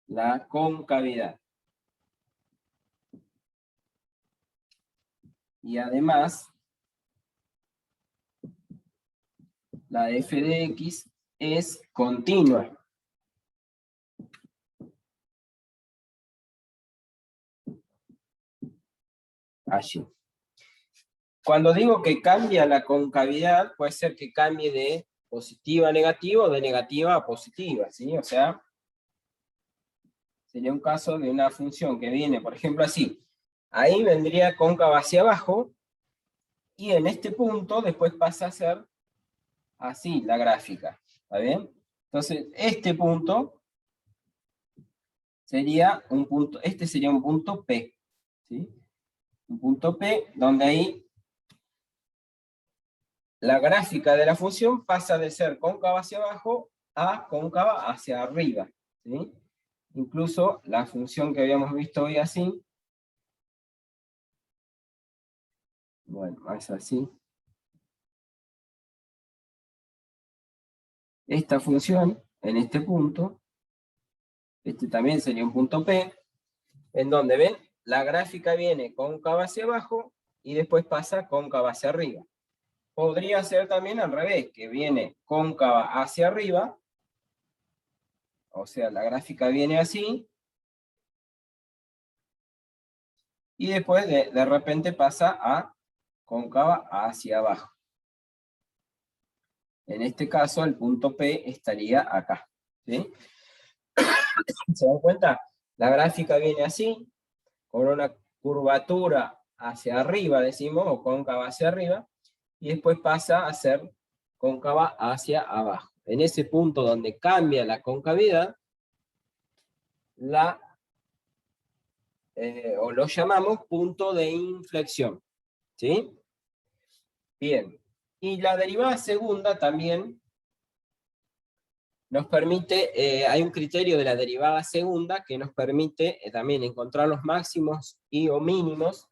la concavidad. Y además, la f de x es continua. Allí. Cuando digo que cambia la concavidad, puede ser que cambie de positiva a negativa o de negativa a positiva, ¿sí? O sea, sería un caso de una función que viene, por ejemplo, así. Ahí vendría cóncava hacia abajo, y en este punto después pasa a ser así la gráfica, ¿está bien? Entonces, este punto sería un punto, este sería un punto P, ¿sí? Un punto P, donde ahí la gráfica de la función pasa de ser cóncava hacia abajo a cóncava hacia arriba, ¿sí? Incluso la función que habíamos visto hoy así, bueno, es así. Esta función, en este punto, este también sería un punto P, en donde, ¿ven? La gráfica viene cóncava hacia abajo y después pasa cóncava hacia arriba. Podría ser también al revés, que viene cóncava hacia arriba, o sea, la gráfica viene así, y después de repente pasa a cóncava hacia abajo. En este caso el punto P estaría acá, ¿sí? ¿Se dan cuenta? La gráfica viene así, con una curvatura hacia arriba, decimos, o cóncava hacia arriba, y después pasa a ser cóncava hacia abajo. En ese punto donde cambia la concavidad, o lo llamamos punto de inflexión, ¿sí? Bien, y la derivada segunda también nos permite, hay un criterio de la derivada segunda que nos permite también encontrar los máximos y o mínimos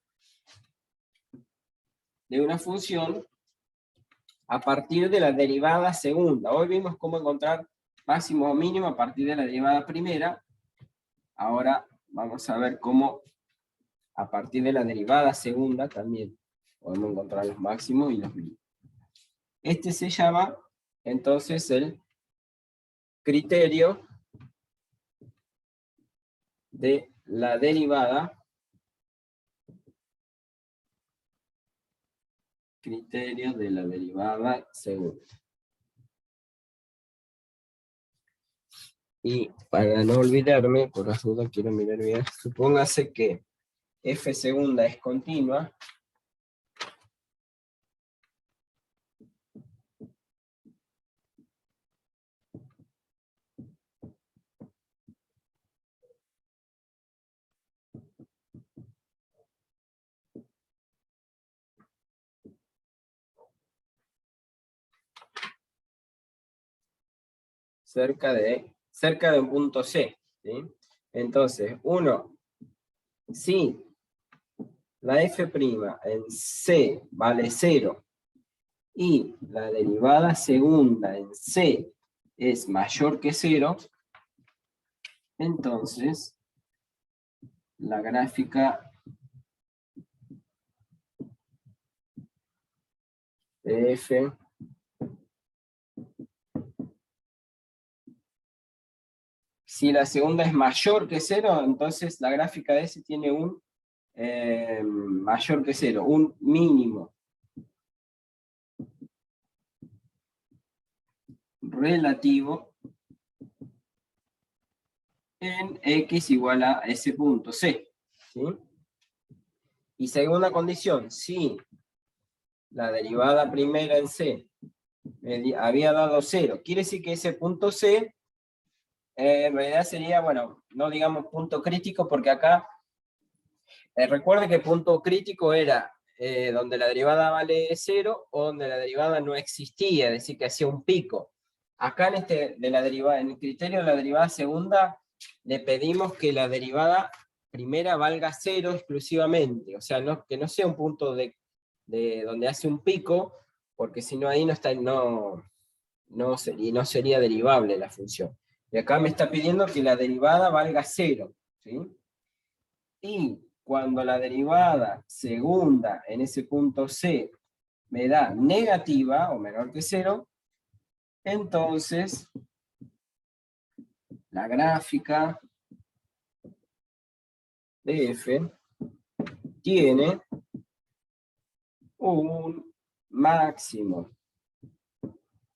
de una función a partir de la derivada segunda. Hoy vimos cómo encontrar máximo o mínimo a partir de la derivada primera. Ahora vamos a ver cómo a partir de la derivada segunda también podemos encontrar los máximos y los mínimos. Este se llama entonces el criterio de la derivada. Criterio de la derivada segunda. Y para no olvidarme, por las dudas quiero mirar bien, supóngase que f segunda es continua, cerca de un punto C, ¿sí? Entonces, si la f' en C vale 0 y la derivada segunda en C es mayor que 0, entonces la gráfica de f si la segunda es mayor que 0, entonces la gráfica de S tiene un mayor que 0, un mínimo relativo en X igual a ese punto C, ¿sí? Y segunda condición, si la derivada primera en C había dado 0, quiere decir que ese punto C en realidad sería, bueno, no digamos punto crítico, porque acá, recuerde que punto crítico era donde la derivada vale 0 o donde la derivada no existía, es decir, que hacía un pico. Acá en el criterio de la derivada segunda, le pedimos que la derivada primera valga 0 exclusivamente, o sea, que no sea un punto de donde hace un pico, porque si no ahí no sería derivable la función. Y acá me está pidiendo que la derivada valga 0, ¿sí? Y cuando la derivada segunda en ese punto C me da negativa o menor que 0, entonces la gráfica de f tiene un máximo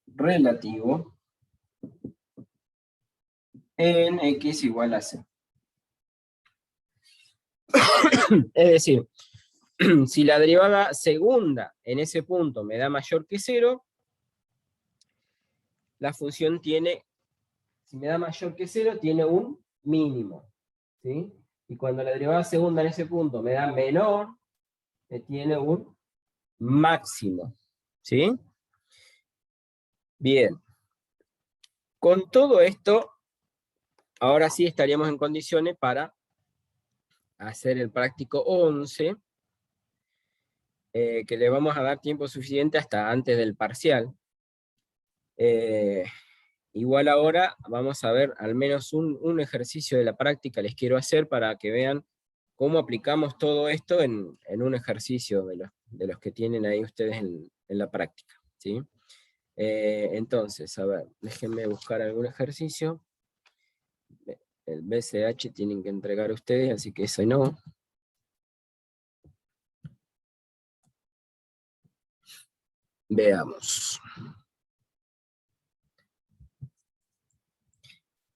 relativo en X igual a C. Es decir, si la derivada segunda en ese punto me da mayor que 0, la función si me da mayor que 0, tiene un mínimo, ¿sí? Y cuando la derivada segunda en ese punto me da menor, tiene un máximo, ¿sí? Bien. Con todo esto, ahora sí estaríamos en condiciones para hacer el práctico 11, que le vamos a dar tiempo suficiente hasta antes del parcial. Igual ahora vamos a ver al menos un ejercicio de la práctica les quiero hacer para que vean cómo aplicamos todo esto en un ejercicio de los que tienen ahí ustedes en la práctica, ¿sí? Entonces, a ver, déjenme buscar algún ejercicio. El BCH tienen que entregar ustedes, así que eso no. Veamos.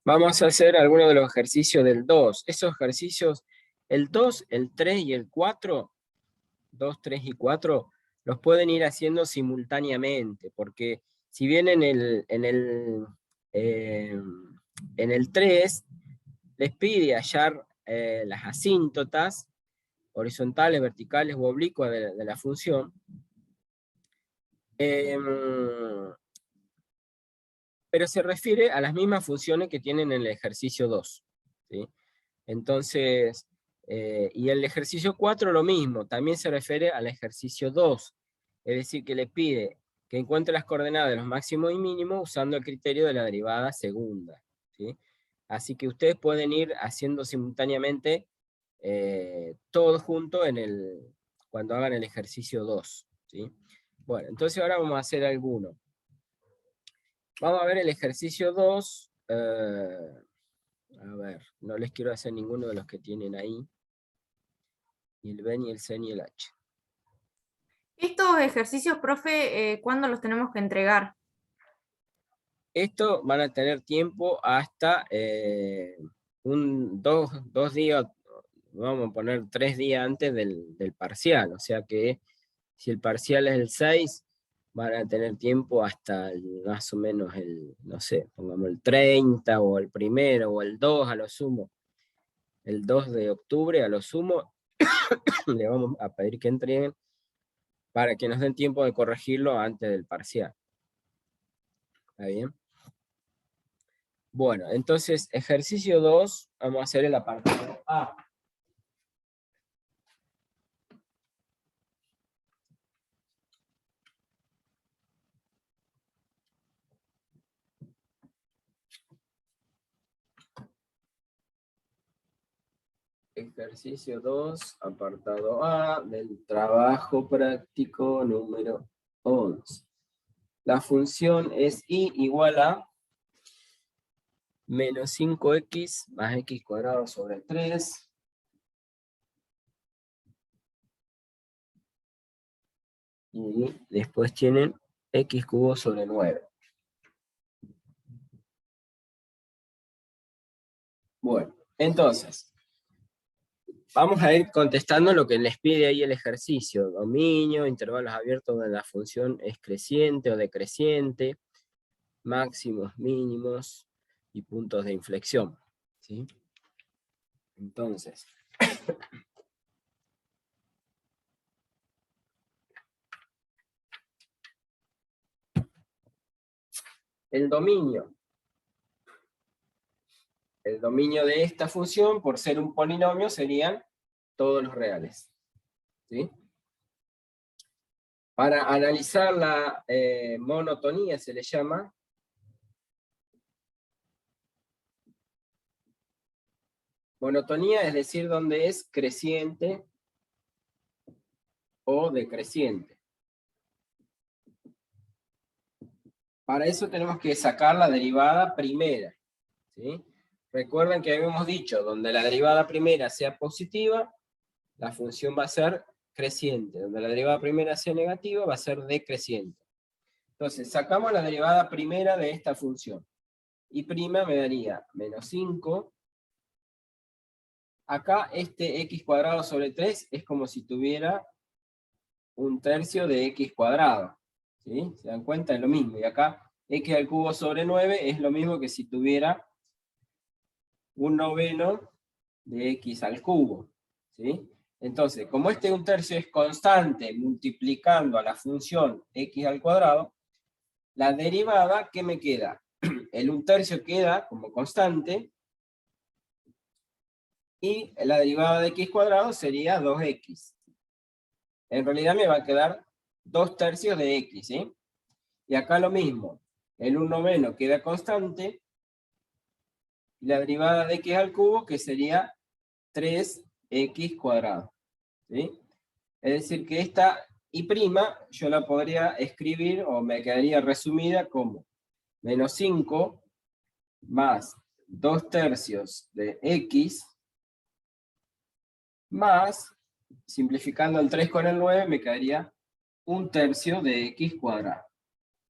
Vamos a hacer algunos de los ejercicios del 2. Esos ejercicios, el 2, el 3 y el 4, 2, 3 y 4, los pueden ir haciendo simultáneamente, porque si bien en el 3 les pide hallar las asíntotas, horizontales, verticales u oblicuas de la función, pero se refiere a las mismas funciones que tienen en el ejercicio 2, ¿sí? Entonces, y el ejercicio 4 lo mismo, también se refiere al ejercicio 2, Es decir, que le pide que encuentre las coordenadas de los máximos y mínimos usando el criterio de la derivada segunda, ¿sí? Así que ustedes pueden ir haciendo simultáneamente todo junto cuando hagan el ejercicio 2, ¿sí? Bueno, entonces ahora vamos a hacer alguno. Vamos a ver el ejercicio 2. A ver, no les quiero hacer ninguno de los que tienen ahí. Ni el B, ni el C, ni el H. Estos ejercicios, profe, ¿cuándo los tenemos que entregar? Esto van a tener tiempo hasta 2 días, vamos a poner 3 días antes del parcial. O sea que si el parcial es el 6, van a tener tiempo hasta más o menos no sé, pongamos el 30 o el 1 o el 2 a lo sumo. El 2 de octubre a lo sumo le vamos a pedir que entreguen para que nos den tiempo de corregirlo antes del parcial. ¿Está bien? Bueno, entonces, ejercicio 2, vamos a hacer el apartado A. Ejercicio 2, apartado A, del trabajo práctico número 11. La función es y igual a menos 5x más x cuadrado sobre 3. Y después tienen x cubo sobre 9. Bueno, entonces, vamos a ir contestando lo que les pide ahí el ejercicio. Dominio, intervalos abiertos donde la función es creciente o decreciente, máximos, mínimos y puntos de inflexión, ¿sí? Entonces, el dominio de esta función, por ser un polinomio, serían todos los reales, ¿sí? Para analizar la monotonía se le llama. Monotonía es decir, donde es creciente o decreciente. Para eso tenemos que sacar la derivada primera, ¿sí? Recuerden que habíamos dicho, donde la derivada primera sea positiva, la función va a ser creciente. Donde la derivada primera sea negativa, va a ser decreciente. Entonces, sacamos la derivada primera de esta función. Y prima me daría menos 5. Acá este x cuadrado sobre 3 es como si tuviera 1/3 de x cuadrado. ¿Sí? ¿Se dan cuenta? Es lo mismo. Y acá x al cubo sobre 9 es lo mismo que si tuviera 1/9 de x al cubo. ¿Sí? Entonces, como este 1/3 es constante multiplicando a la función x al cuadrado, la derivada, ¿qué me queda? El 1/3 queda como constante, y la derivada de x cuadrado sería 2x. En realidad me va a quedar 2/3 de x, ¿sí? Y acá lo mismo, el 1/9 queda constante, y la derivada de x al cubo, que sería 3x cuadrado, ¿sí? Es decir, que esta y' yo la podría escribir, o me quedaría resumida como menos 5 más 2/3 de x, más, simplificando el 3 con el 9, me quedaría 1/3 de x cuadrado.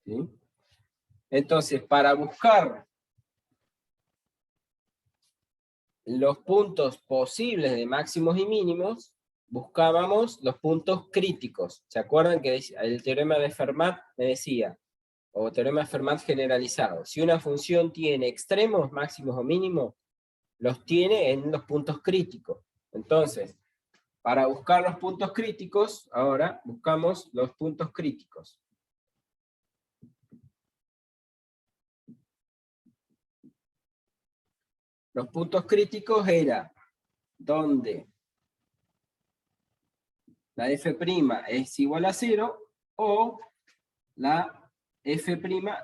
¿Sí? Entonces, para buscar los puntos posibles de máximos y mínimos, buscábamos los puntos críticos. ¿Se acuerdan que el teorema de Fermat me decía, o teorema de Fermat generalizado, si una función tiene extremos, máximos o mínimos, los tiene en los puntos críticos? Entonces, para buscar los puntos críticos, ahora buscamos los puntos críticos. Los puntos críticos era donde la f' es igual a 0, o la f'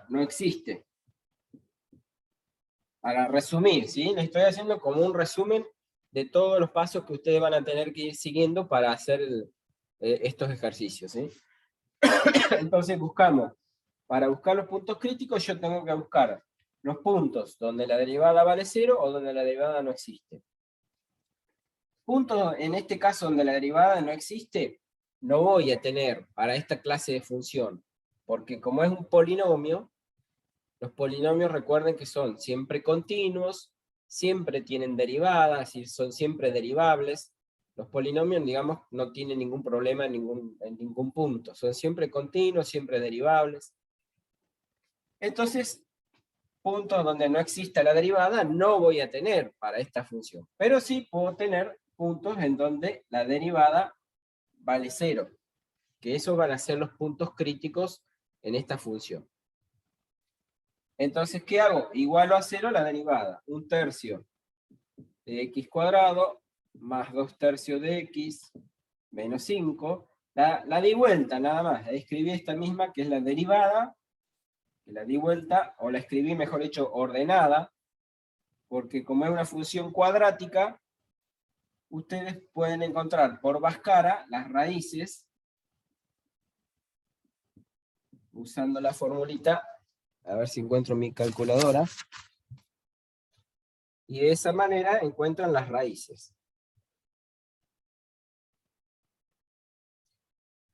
no existe. Para resumir, ¿sí? Le estoy haciendo como un resumen de todos los pasos que ustedes van a tener que ir siguiendo para hacer estos ejercicios, ¿sí? Entonces para buscar los puntos críticos yo tengo que buscar los puntos donde la derivada vale 0 o donde la derivada no existe. Puntos, en este caso donde la derivada no existe, no voy a tener para esta clase de función, porque como es un polinomio, los polinomios recuerden que son siempre continuos, siempre tienen derivadas y son siempre derivables. Los polinomios, digamos, no tienen ningún problema en ningún punto, son siempre continuos, siempre derivables. Entonces, puntos donde no exista la derivada no voy a tener para esta función, pero sí puedo tener puntos en donde la derivada vale 0, que esos van a ser los puntos críticos en esta función. Entonces, ¿qué hago? Igualo a 0 la derivada, 1/3 de x cuadrado más 2/3 de x menos 5, la di vuelta nada más, escribí esta misma que es la derivada, que la di vuelta, o la escribí mejor dicho ordenada, porque como es una función cuadrática, ustedes pueden encontrar por Bhaskara las raíces, usando la formulita, a ver si encuentro mi calculadora, y de esa manera encuentran las raíces.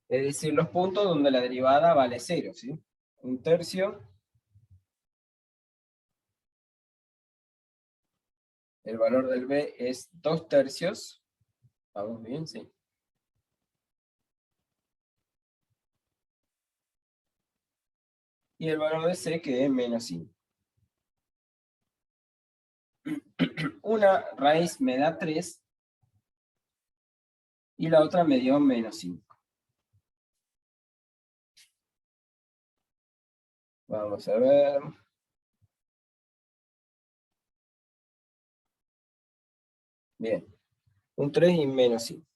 Es decir, los puntos donde la derivada vale 0, ¿sí? 1/3. El valor del b es 2/3. ¿Vamos bien? Sí. Y el valor de c que es menos 5. Una raíz me da 3 y la otra me dio menos 5. Vamos a ver. Bien. Un 3 y menos 5.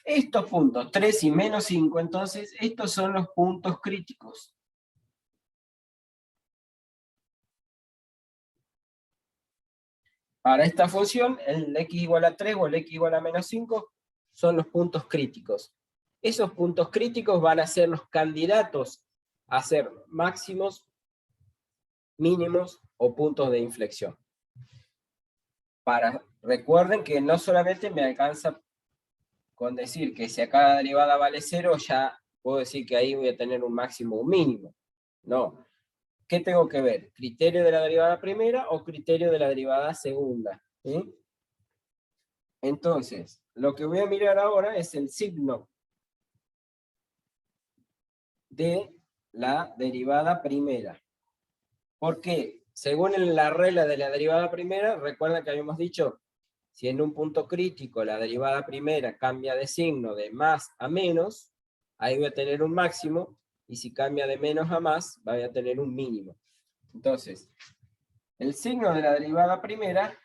Estos puntos, 3 y menos 5, entonces, estos son los puntos críticos. Para esta función, el x igual a 3 o el x igual a menos 5 son los puntos críticos. Esos puntos críticos van a ser los candidatos a ser máximos, mínimos o puntos de inflexión. Recuerden que no solamente me alcanza con decir que si acá la derivada vale 0, ya puedo decir que ahí voy a tener un máximo o un mínimo. No. ¿Qué tengo que ver? ¿Criterio de la derivada primera o criterio de la derivada segunda? ¿Sí? Entonces, lo que voy a mirar ahora es el signo de la derivada primera. ¿Por qué? Según la regla de la derivada primera, recuerda que habíamos dicho, si en un punto crítico la derivada primera cambia de signo de más a menos, ahí voy a tener un máximo, y si cambia de menos a más, voy a tener un mínimo. Entonces, el signo de la derivada primera,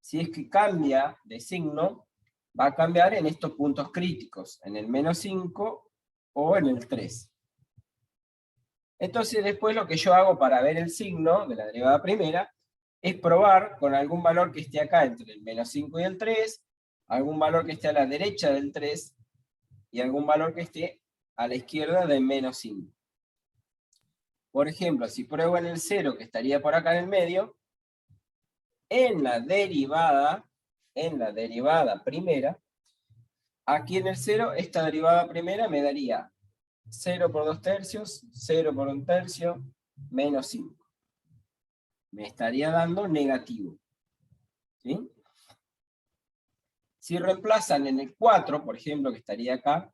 si es que cambia de signo, va a cambiar en estos puntos críticos, en el menos 5 o en el 3. Entonces después lo que yo hago para ver el signo de la derivada primera, es probar con algún valor que esté acá entre el menos 5 y el 3, algún valor que esté a la derecha del 3, y algún valor que esté a la izquierda de menos 5. Por ejemplo, si pruebo en el 0, que estaría por acá en el medio, en la derivada primera, aquí en el 0, esta derivada primera me daría 0 por 2/3, 0 por 1/3, menos 5. Me estaría dando negativo. ¿Sí? Si reemplazan en el 4, por ejemplo, que estaría acá,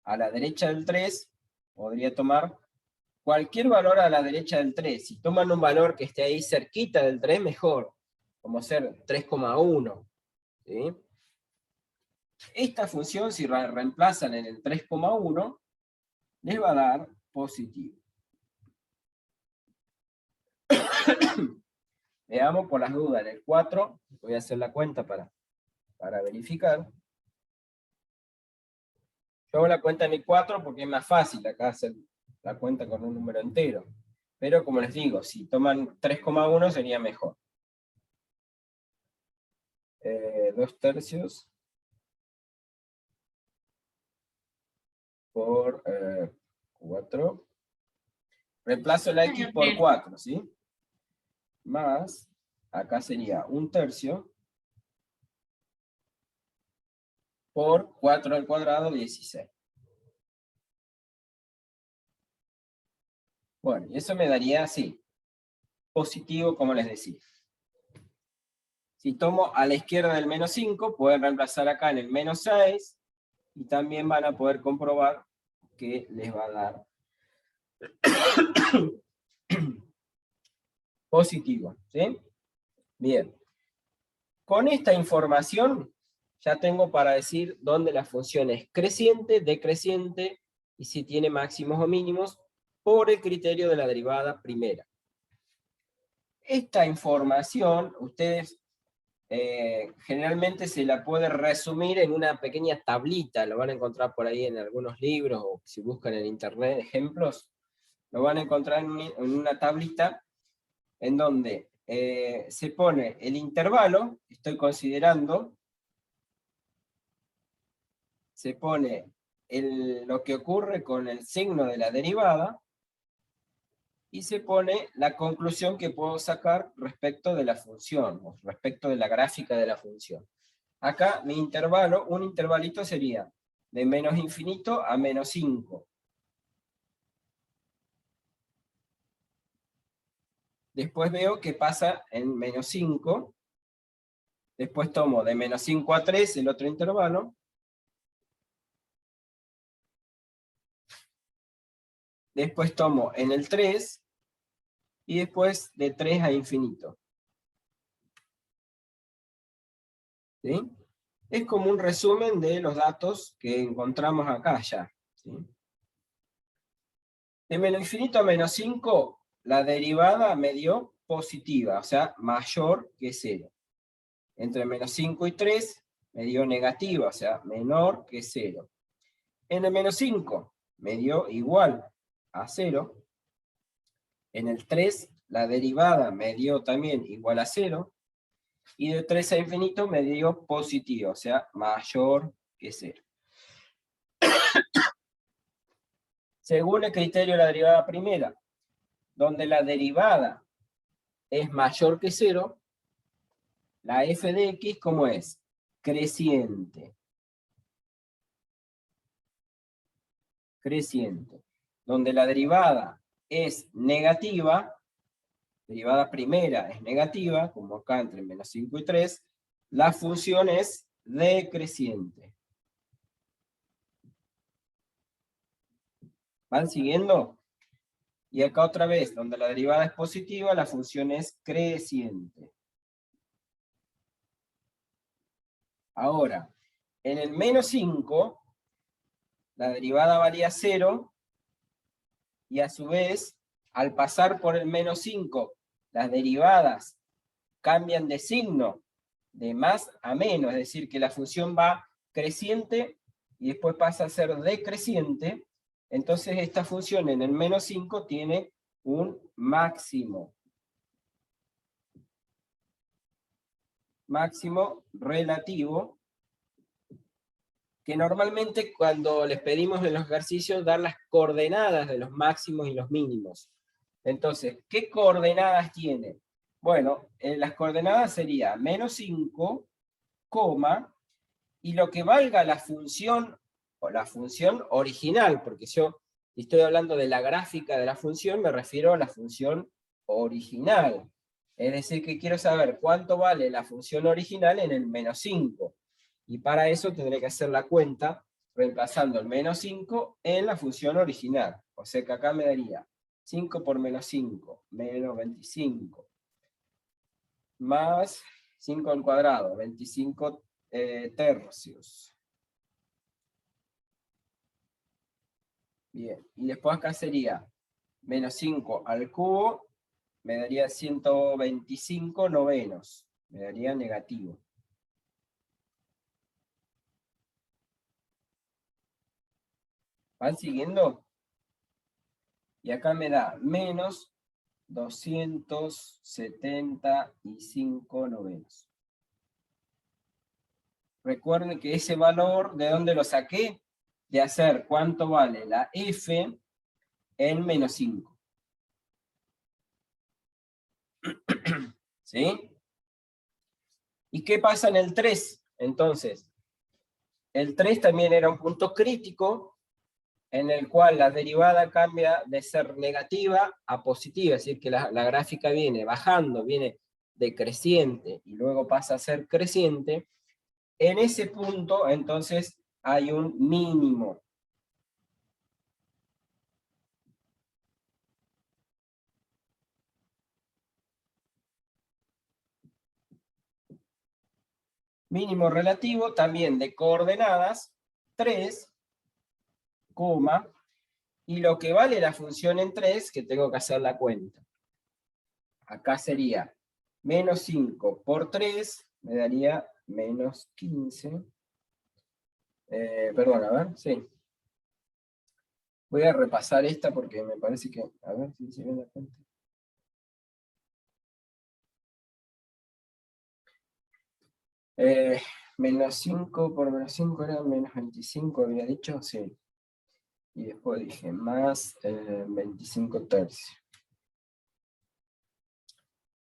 a la derecha del 3, podría tomar cualquier valor a la derecha del 3. Si toman un valor que esté ahí cerquita del 3, mejor, como ser 3,1. ¿Sí? Esta función, si la reemplazan en el 3,1, les va a dar positivo. Veamos por las dudas, en el 4, voy a hacer la cuenta para verificar. Yo hago la cuenta en el 4 porque es más fácil acá hacer la cuenta con un número entero. Pero como les digo, si toman 3,1 sería mejor. 2/3 por 4. Reemplazo la X por 4, ¿sí? Más, acá sería 1/3 por 4 al cuadrado, 16. Bueno, y eso me daría así, positivo como les decía. Si tomo a la izquierda del menos 5, pueden reemplazar acá en el menos 6, y también van a poder comprobar que les va a dar positivo, ¿sí? Bien. Con esta información ya tengo para decir dónde la función es creciente, decreciente, y si tiene máximos o mínimos, por el criterio de la derivada primera. Esta información, ustedes generalmente se la puede resumir en una pequeña tablita, lo van a encontrar por ahí en algunos libros, o si buscan en internet ejemplos, lo van a encontrar en una tablita, en donde se pone el intervalo, estoy considerando, se pone lo que ocurre con el signo de la derivada, y se pone la conclusión que puedo sacar respecto de la función, o respecto de la gráfica de la función. Acá mi intervalo, un intervalito sería de menos infinito a menos 5. Después veo qué pasa en menos 5. Después tomo de menos 5 a 3 el otro intervalo. Después tomo en el 3. Y después de 3 a infinito. ¿Sí? Es como un resumen de los datos que encontramos acá ya. ¿Sí? De menos infinito a menos 5, la derivada me dio positiva, o sea, mayor que 0. Entre menos 5 y 3 me dio negativa, o sea, menor que 0. En el menos 5 me dio igual a 0. En el 3 la derivada me dio también igual a 0. Y de 3 a infinito me dio positivo, o sea, mayor que 0. Según el criterio de la derivada primera, donde la derivada es mayor que 0, la f de x, ¿cómo es? Creciente. Creciente. Donde la derivada es negativa, derivada primera es negativa, como acá entre menos 5 y 3, la función es decreciente. ¿Van siguiendo? Y acá otra vez, donde la derivada es positiva, la función es creciente. Ahora, en el menos 5, la derivada valía 0, y a su vez, al pasar por el menos 5, las derivadas cambian de signo, de más a menos, es decir, que la función va creciente, y después pasa a ser decreciente. Entonces esta función en el menos 5 tiene un máximo. Máximo relativo, que normalmente cuando les pedimos en los ejercicios dar las coordenadas de los máximos y los mínimos. Entonces, ¿qué coordenadas tiene? Bueno, las coordenadas sería menos 5, y lo que valga la función, o la función original, porque yo estoy hablando de la gráfica de la función, me refiero a la función original. Es decir, que quiero saber cuánto vale la función original en el menos 5. Y para eso tendré que hacer la cuenta reemplazando el menos 5 en la función original. O sea que acá me daría 5 por menos 5, menos 25. Más 5 al cuadrado, 25 tercios. Bien, y después acá sería menos 5 al cubo, me daría 125 novenos, me daría negativo. ¿Van siguiendo? Y acá me da menos 275 novenos. Recuerden que ese valor, ¿de dónde lo saqué? De hacer cuánto vale la F en menos 5. ¿Sí? ¿Y qué pasa en el 3? Entonces, el 3 también era un punto crítico, en el cual la derivada cambia de ser negativa a positiva, es decir, que la gráfica viene bajando, viene decreciente, y luego pasa a ser creciente. En ese punto, entonces, hay un mínimo. Mínimo relativo también de coordenadas 3, y lo que vale la función en 3, que tengo que hacer la cuenta. Acá sería menos 5 por 3, me daría menos 15. Perdón, a ver, sí. Voy a repasar esta porque me parece que... A ver si se ve la cuenta. Menos 5 por menos 5 era menos 25, había dicho, sí. Y después dije más 25 tercios.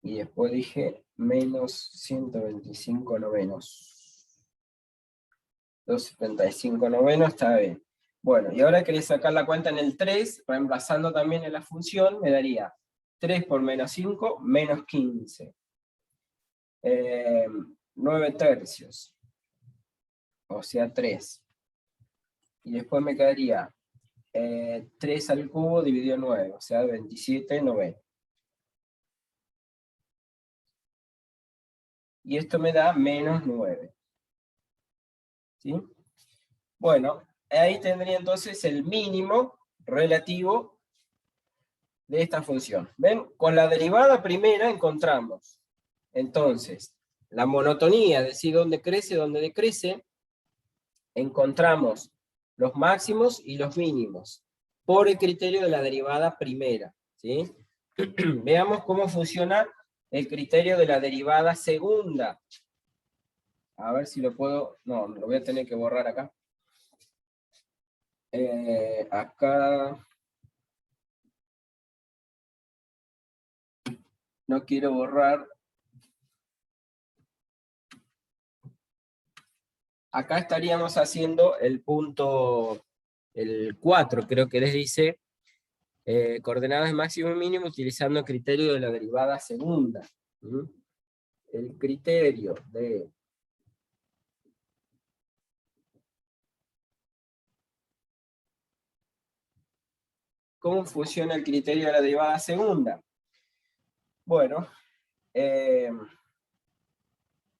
Y después dije menos 125 novenos. 275 novenos, está bien. Bueno, y ahora quería sacar la cuenta en el 3, reemplazando también en la función, me daría 3 por menos 5, menos 15. 9 tercios. O sea, 3. Y después me quedaría 3 al cubo dividido en 9, o sea, 27 novenos. Y esto me da menos 9. ¿Sí? Bueno, ahí tendría entonces el mínimo relativo de esta función. ¿Ven? Con la derivada primera encontramos, entonces, la monotonía, es decir, dónde crece, dónde decrece. Encontramos los máximos y los mínimos, por el criterio de la derivada primera. ¿Sí? Veamos cómo funciona el criterio de la derivada segunda. A ver si lo puedo... No, lo voy a tener que borrar acá. Acá... No quiero borrar. Acá estaríamos haciendo el punto, el 4, creo que les dice, coordenadas de máximo y mínimo utilizando el criterio de la derivada segunda. ¿Mm? El criterio de ¿cómo funciona el criterio de la derivada segunda? Bueno,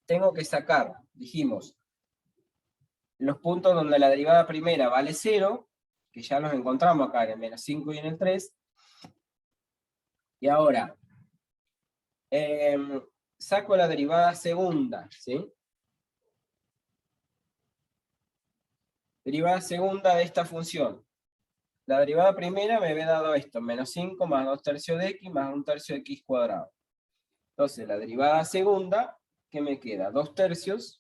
tengo que sacar, dijimos, los puntos donde la derivada primera vale 0, que ya los encontramos acá en el menos 5 y en el 3, y ahora, saco la derivada segunda, ¿sí? Derivada segunda de esta función. La derivada primera me había dado esto, menos 5 más 2 tercios de x más 1 tercio de x cuadrado. Entonces, la derivada segunda, ¿qué me queda? 2 tercios.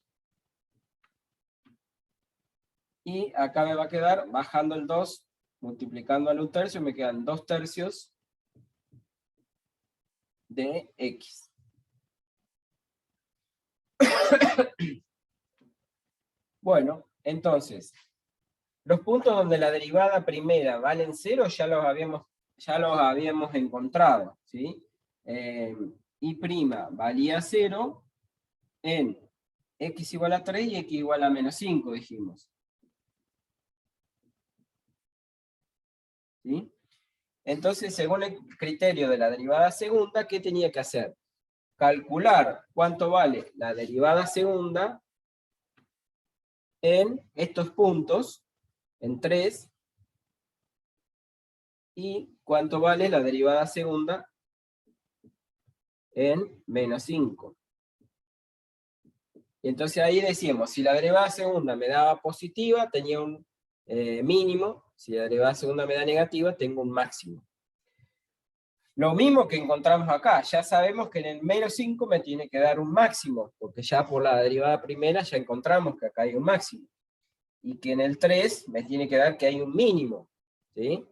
Y acá me va a quedar, bajando el 2, multiplicando al 1 tercio, me quedan 2 tercios de x. Bueno, entonces, los puntos donde la derivada primera valen 0 ya los habíamos encontrado, ¿sí? Y' valía 0 en x igual a 3 y x igual a menos 5, dijimos. ¿Sí? Entonces, según el criterio de la derivada segunda, ¿qué tenía que hacer? Calcular cuánto vale la derivada segunda en estos puntos, en 3, y cuánto vale la derivada segunda en menos 5. Y entonces ahí decíamos, si la derivada segunda me daba positiva, tenía un mínimo, si la derivada segunda me da negativa, tengo un máximo. Lo mismo que encontramos acá, ya sabemos que en el menos 5 me tiene que dar un máximo, porque ya por la derivada primera ya encontramos que acá hay un máximo. Y que en el 3 me tiene que dar que hay un mínimo, ¿sí?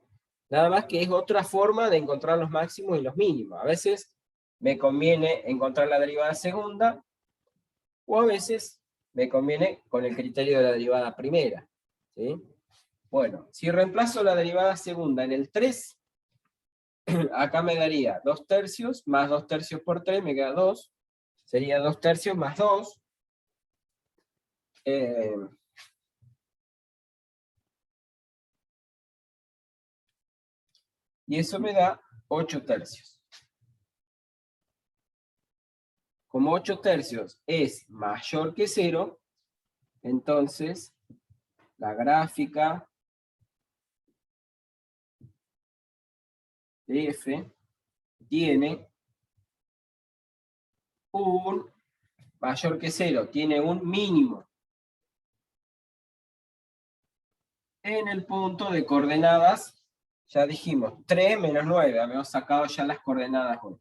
Nada más que es otra forma de encontrar los máximos y los mínimos. A veces me conviene encontrar la derivada segunda, o a veces me conviene con el criterio de la derivada primera, ¿sí? Bueno, si reemplazo la derivada segunda en el 3, acá me daría 2 tercios, más 2 tercios por 3, me queda 2. Sería 2 tercios más 2. Y eso me da 8 tercios. Como 8 tercios es mayor que 0, entonces la gráfica de f tiene un mayor que 0, tiene un mínimo en el punto de coordenadas, ya dijimos, 3 menos 9, habíamos sacado ya las coordenadas 1.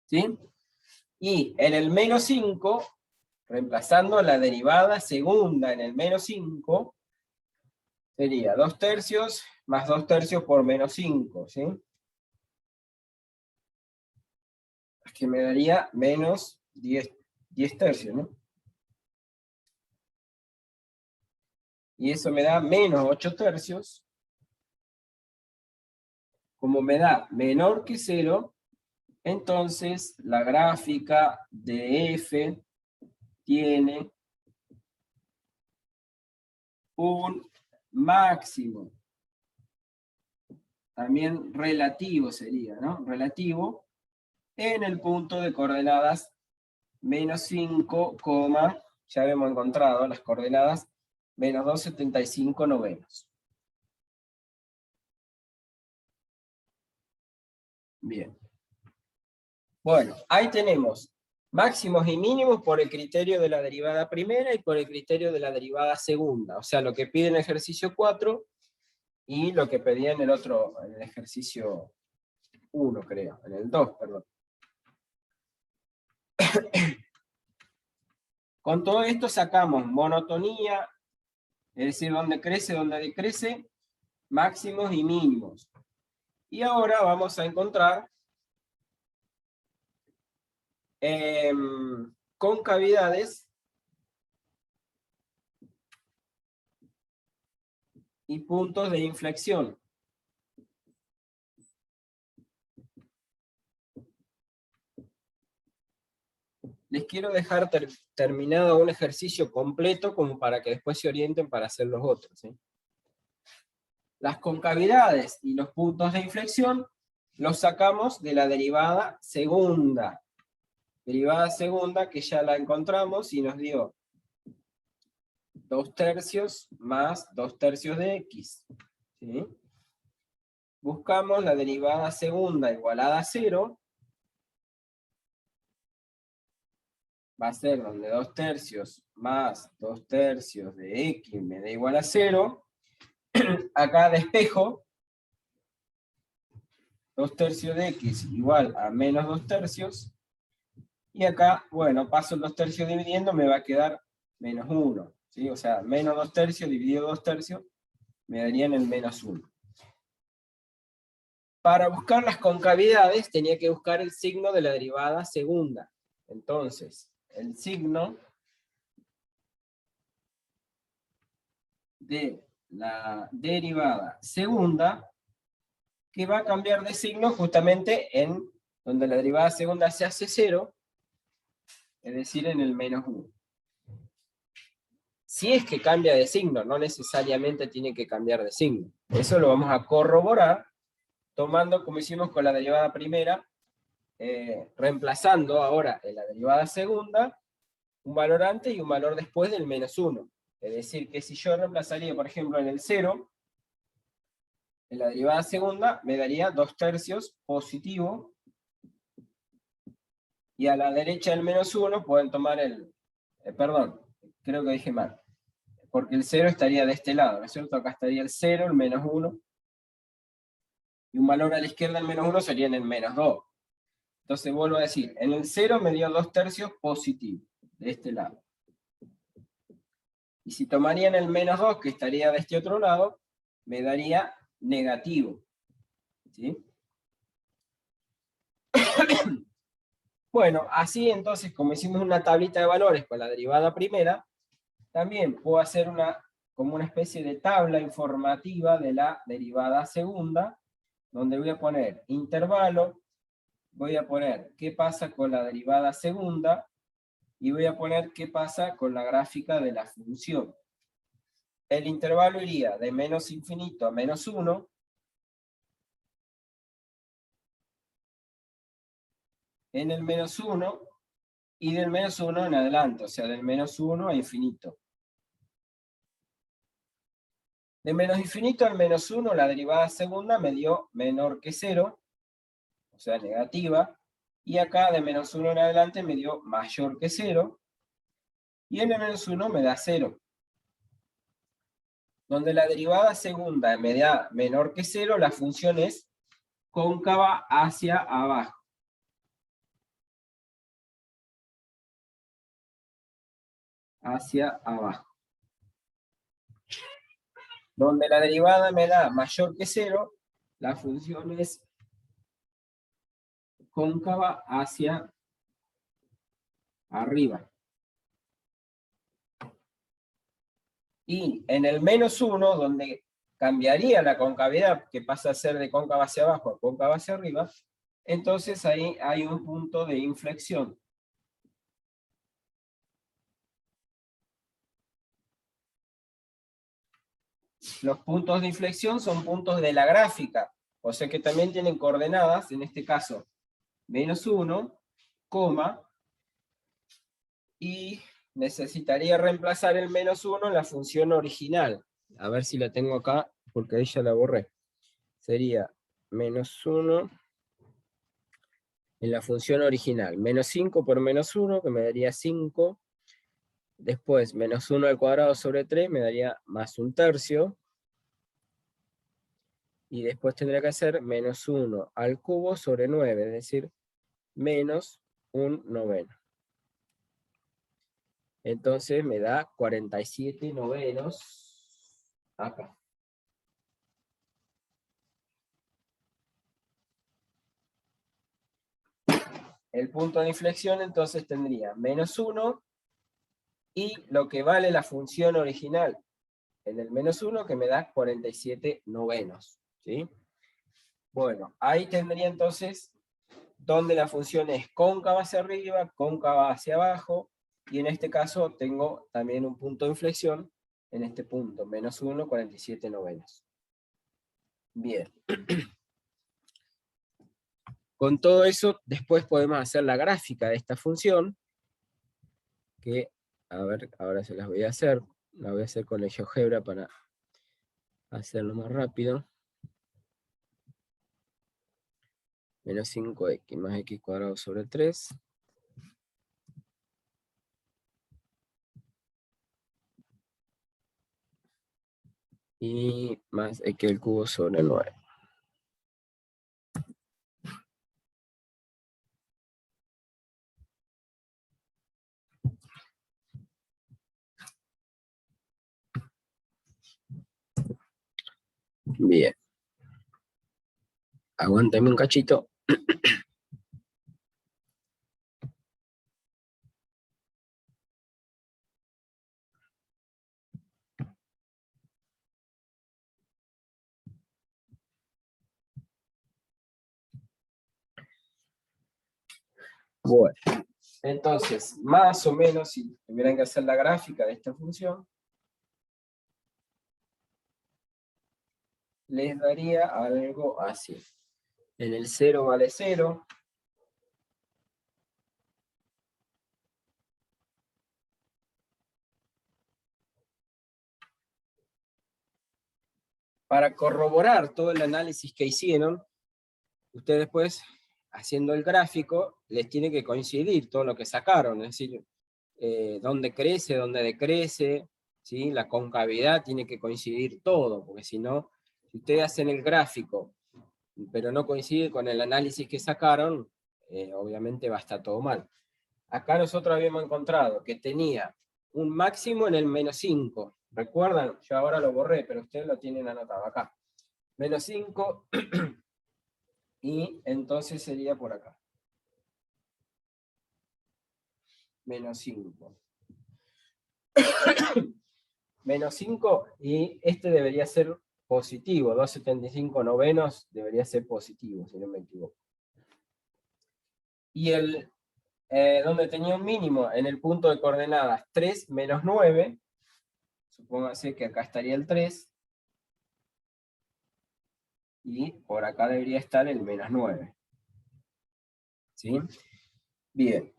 ¿Sí? Y en el menos 5, reemplazando la derivada segunda en el menos 5, sería 2 tercios más 2 tercios por menos 5, ¿sí? Que me daría menos 10 tercios, ¿no? Y eso me da menos 8 tercios. Como me da menor que 0, entonces la gráfica de f tiene un máximo. También relativo sería, ¿no? Relativo en el punto de coordenadas menos 5, ya hemos encontrado las coordenadas, menos 2,75 novenos. Bien. Bueno, ahí tenemos máximos y mínimos por el criterio de la derivada primera y por el criterio de la derivada segunda. O sea, lo que pide en el ejercicio 4 y lo que pedía en el otro, en el ejercicio 1, creo, en el 2, perdón. Con todo esto sacamos monotonía, es decir, donde crece, donde decrece, máximos y mínimos. Y ahora vamos a encontrar concavidades y puntos de inflexión. Les quiero dejar terminado un ejercicio completo como para que después se orienten para hacer los otros, ¿sí? Las concavidades y los puntos de inflexión los sacamos de la derivada segunda. Derivada segunda que ya la encontramos y nos dio 2 tercios más 2 tercios de x, ¿sí? Buscamos la derivada segunda igualada a 0. Va a ser donde 2 tercios más 2 tercios de x me da igual a 0. Acá despejo 2 tercios de x igual a menos 2 tercios. Y acá, bueno, paso los tercios dividiendo, me va a quedar menos 1. ¿Sí? O sea, menos 2 tercios dividido 2 tercios me darían el menos 1. Para buscar las concavidades tenía que buscar el signo de la derivada segunda. Entonces, el signo de la derivada segunda, que va a cambiar de signo justamente en donde la derivada segunda se hace 0, es decir, en el menos 1. Si es que cambia de signo, no necesariamente tiene que cambiar de signo. Eso lo vamos a corroborar tomando, como hicimos con la derivada primera, reemplazando ahora en la derivada segunda un valor antes y un valor después del menos 1. Es decir, que si yo reemplazaría, por ejemplo, en el 0, en la derivada segunda me daría 2 tercios positivo, y a la derecha del menos 1 pueden tomar perdón, creo que dije mal. porque el 0 estaría de este lado, ¿no es cierto? Acá estaría el 0, el menos 1, y un valor a la izquierda, el menos 1, sería en el menos 2. Entonces vuelvo a decir, en el 0 me dio 2/3 positivo, de este lado. Y si tomaría en el menos 2, que estaría de este otro lado, me daría negativo. ¿Sí? Bueno, así entonces, como hicimos una tablita de valores con la derivada primera, también puedo hacer como una especie de tabla informativa de la derivada segunda, donde voy a poner intervalo, voy a poner qué pasa con la derivada segunda, y voy a poner qué pasa con la gráfica de la función. El intervalo iría de menos infinito a menos 1, en el menos 1, y del menos 1 en adelante, o sea, del menos 1 a infinito. De menos infinito al menos 1, la derivada segunda me dio menor que 0, o sea, negativa, y acá de menos 1 en adelante me dio mayor que 0, y en el menos 1 me da 0. Donde la derivada segunda me da menor que 0, la función es cóncava hacia abajo. Hacia abajo. Donde la derivada me da mayor que 0, la función es cóncava hacia arriba. Y en el menos 1, donde cambiaría la concavidad, que pasa a ser de cóncava hacia abajo a cóncava hacia arriba, entonces ahí hay un punto de inflexión. Los puntos de inflexión son puntos de la gráfica, o sea que también tienen coordenadas, en este caso, menos 1, coma, y necesitaría reemplazar el menos 1 en la función original. A ver si la tengo acá, porque ahí ya la borré. Sería menos 1 en la función original. Menos 5 por menos 1, que me daría 5. Después, menos 1 al cuadrado sobre 3, me daría más 1/3. Y después tendría que hacer menos 1 al cubo sobre 9, es decir, menos 1/9. Entonces me da 47/9 acá. El punto de inflexión entonces tendría menos 1 y lo que vale la función original en el menos 1, que me da 47/9. ¿Sí? Bueno, ahí tendría entonces donde la función es cóncava hacia arriba, cóncava hacia abajo, y en este caso tengo también un punto de inflexión en este punto, menos 1, 47/9. Bien. Con todo eso, después podemos hacer la gráfica de esta función, que, a ver, ahora se las voy a hacer. La voy a hacer con el GeoGebra para hacerlo más rápido. Menos 5x más x cuadrado sobre 3. Y más x al cubo sobre 9. Bien. Aguántame un cachito. Bueno, entonces, más o menos, si tuvieran que hacer la gráfica de esta función, les daría algo así. En el 0 vale 0. Para corroborar todo el análisis que hicieron, ustedes después, haciendo el gráfico, les tiene que coincidir todo lo que sacaron, es decir, dónde crece, dónde decrece, ¿sí? La concavidad tiene que coincidir todo, porque si no, si ustedes hacen el gráfico, pero no coincide con el análisis que sacaron, obviamente va a estar todo mal. Acá nosotros habíamos encontrado que tenía un máximo en el -5. ¿Recuerdan? Yo ahora lo borré, pero ustedes lo tienen anotado acá. -5, y entonces sería por acá. -5. -5, y este debería ser positivo, 2,75 novenos debería ser positivo, si no me equivoco. Y el donde tenía un mínimo en el punto de coordenadas 3 menos 9, supóngase que acá estaría el 3, y por acá debería estar el -9. ¿Sí? Bien.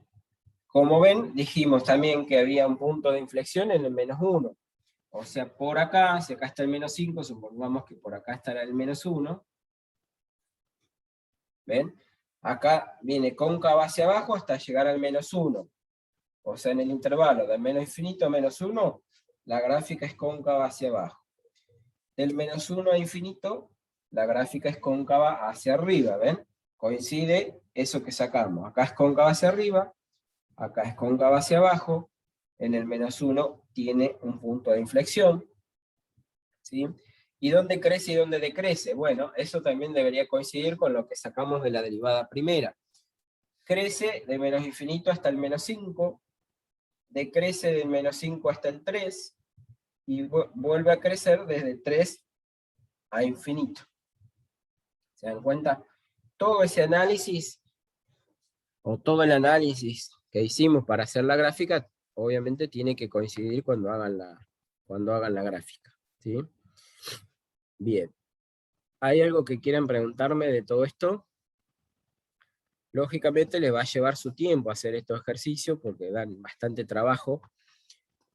Como ven, dijimos también que había un punto de inflexión en el -1. O sea, por acá, si acá está el -5, supongamos que por acá estará el -1. ¿Ven? Acá viene cóncava hacia abajo hasta llegar al -1. O sea, en el intervalo de menos infinito a -1, la gráfica es cóncava hacia abajo. Del -1 a infinito, la gráfica es cóncava hacia arriba, ¿ven? Coincide eso que sacamos. Acá es cóncava hacia arriba, acá es cóncava hacia abajo, en el -1 tiene un punto de inflexión, ¿sí? ¿Y dónde crece y dónde decrece? Bueno, eso también debería coincidir con lo que sacamos de la derivada primera. Crece de menos infinito hasta el -5, decrece del -5 hasta el 3, y vuelve a crecer desde 3 a infinito. ¿Se dan cuenta? Todo ese análisis, o todo el análisis que hicimos para hacer la gráfica, obviamente tiene que coincidir cuando hagan la gráfica, ¿sí? Bien. ¿Hay algo que quieran preguntarme de todo esto? Lógicamente les va a llevar su tiempo hacer estos ejercicios, porque dan bastante trabajo,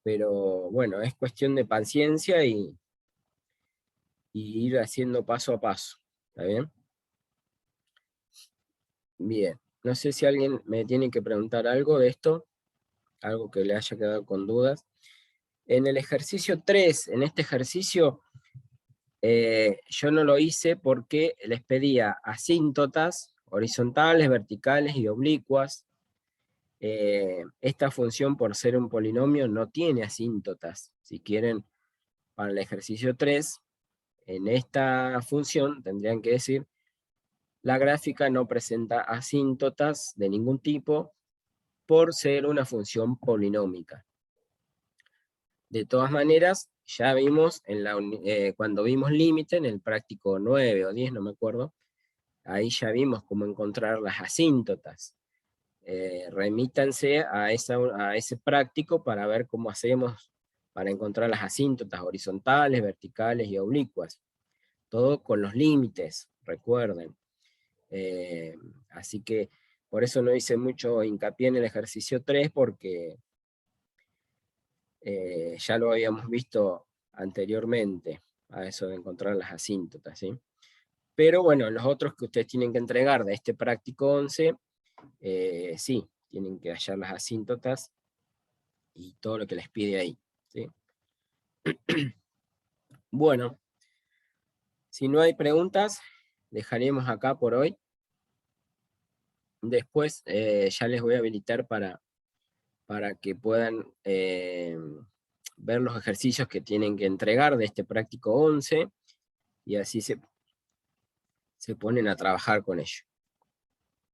pero bueno, es cuestión de paciencia y ir haciendo paso a paso, ¿está bien? Bien, no sé si alguien me tiene que preguntar algo de esto, algo que le haya quedado con dudas. En el ejercicio 3, en este ejercicio, yo no lo hice porque les pedía asíntotas, horizontales, verticales y oblicuas. Esta función, por ser un polinomio, no tiene asíntotas. Si quieren, para el ejercicio 3, en esta función tendrían que decir: la gráfica no presenta asíntotas de ningún tipo por ser una función polinómica. De todas maneras, ya vimos cuando vimos límite, en el práctico 9 o 10, no me acuerdo, ahí ya vimos cómo encontrar las asíntotas. Remítanse a ese práctico para ver cómo hacemos para encontrar las asíntotas horizontales, verticales y oblicuas. Todo con los límites, recuerden. Así que por eso no hice mucho hincapié en el ejercicio 3, porque ya lo habíamos visto anteriormente, a eso de encontrar las asíntotas, ¿sí? Pero bueno, los otros que ustedes tienen que entregar de este práctico 11, sí, tienen que hallar las asíntotas y todo lo que les pide ahí, ¿sí? Bueno, si no hay preguntas, dejaremos acá por hoy. Después ya les voy a habilitar para que puedan ver los ejercicios que tienen que entregar de este práctico 11, y así se ponen a trabajar con ello.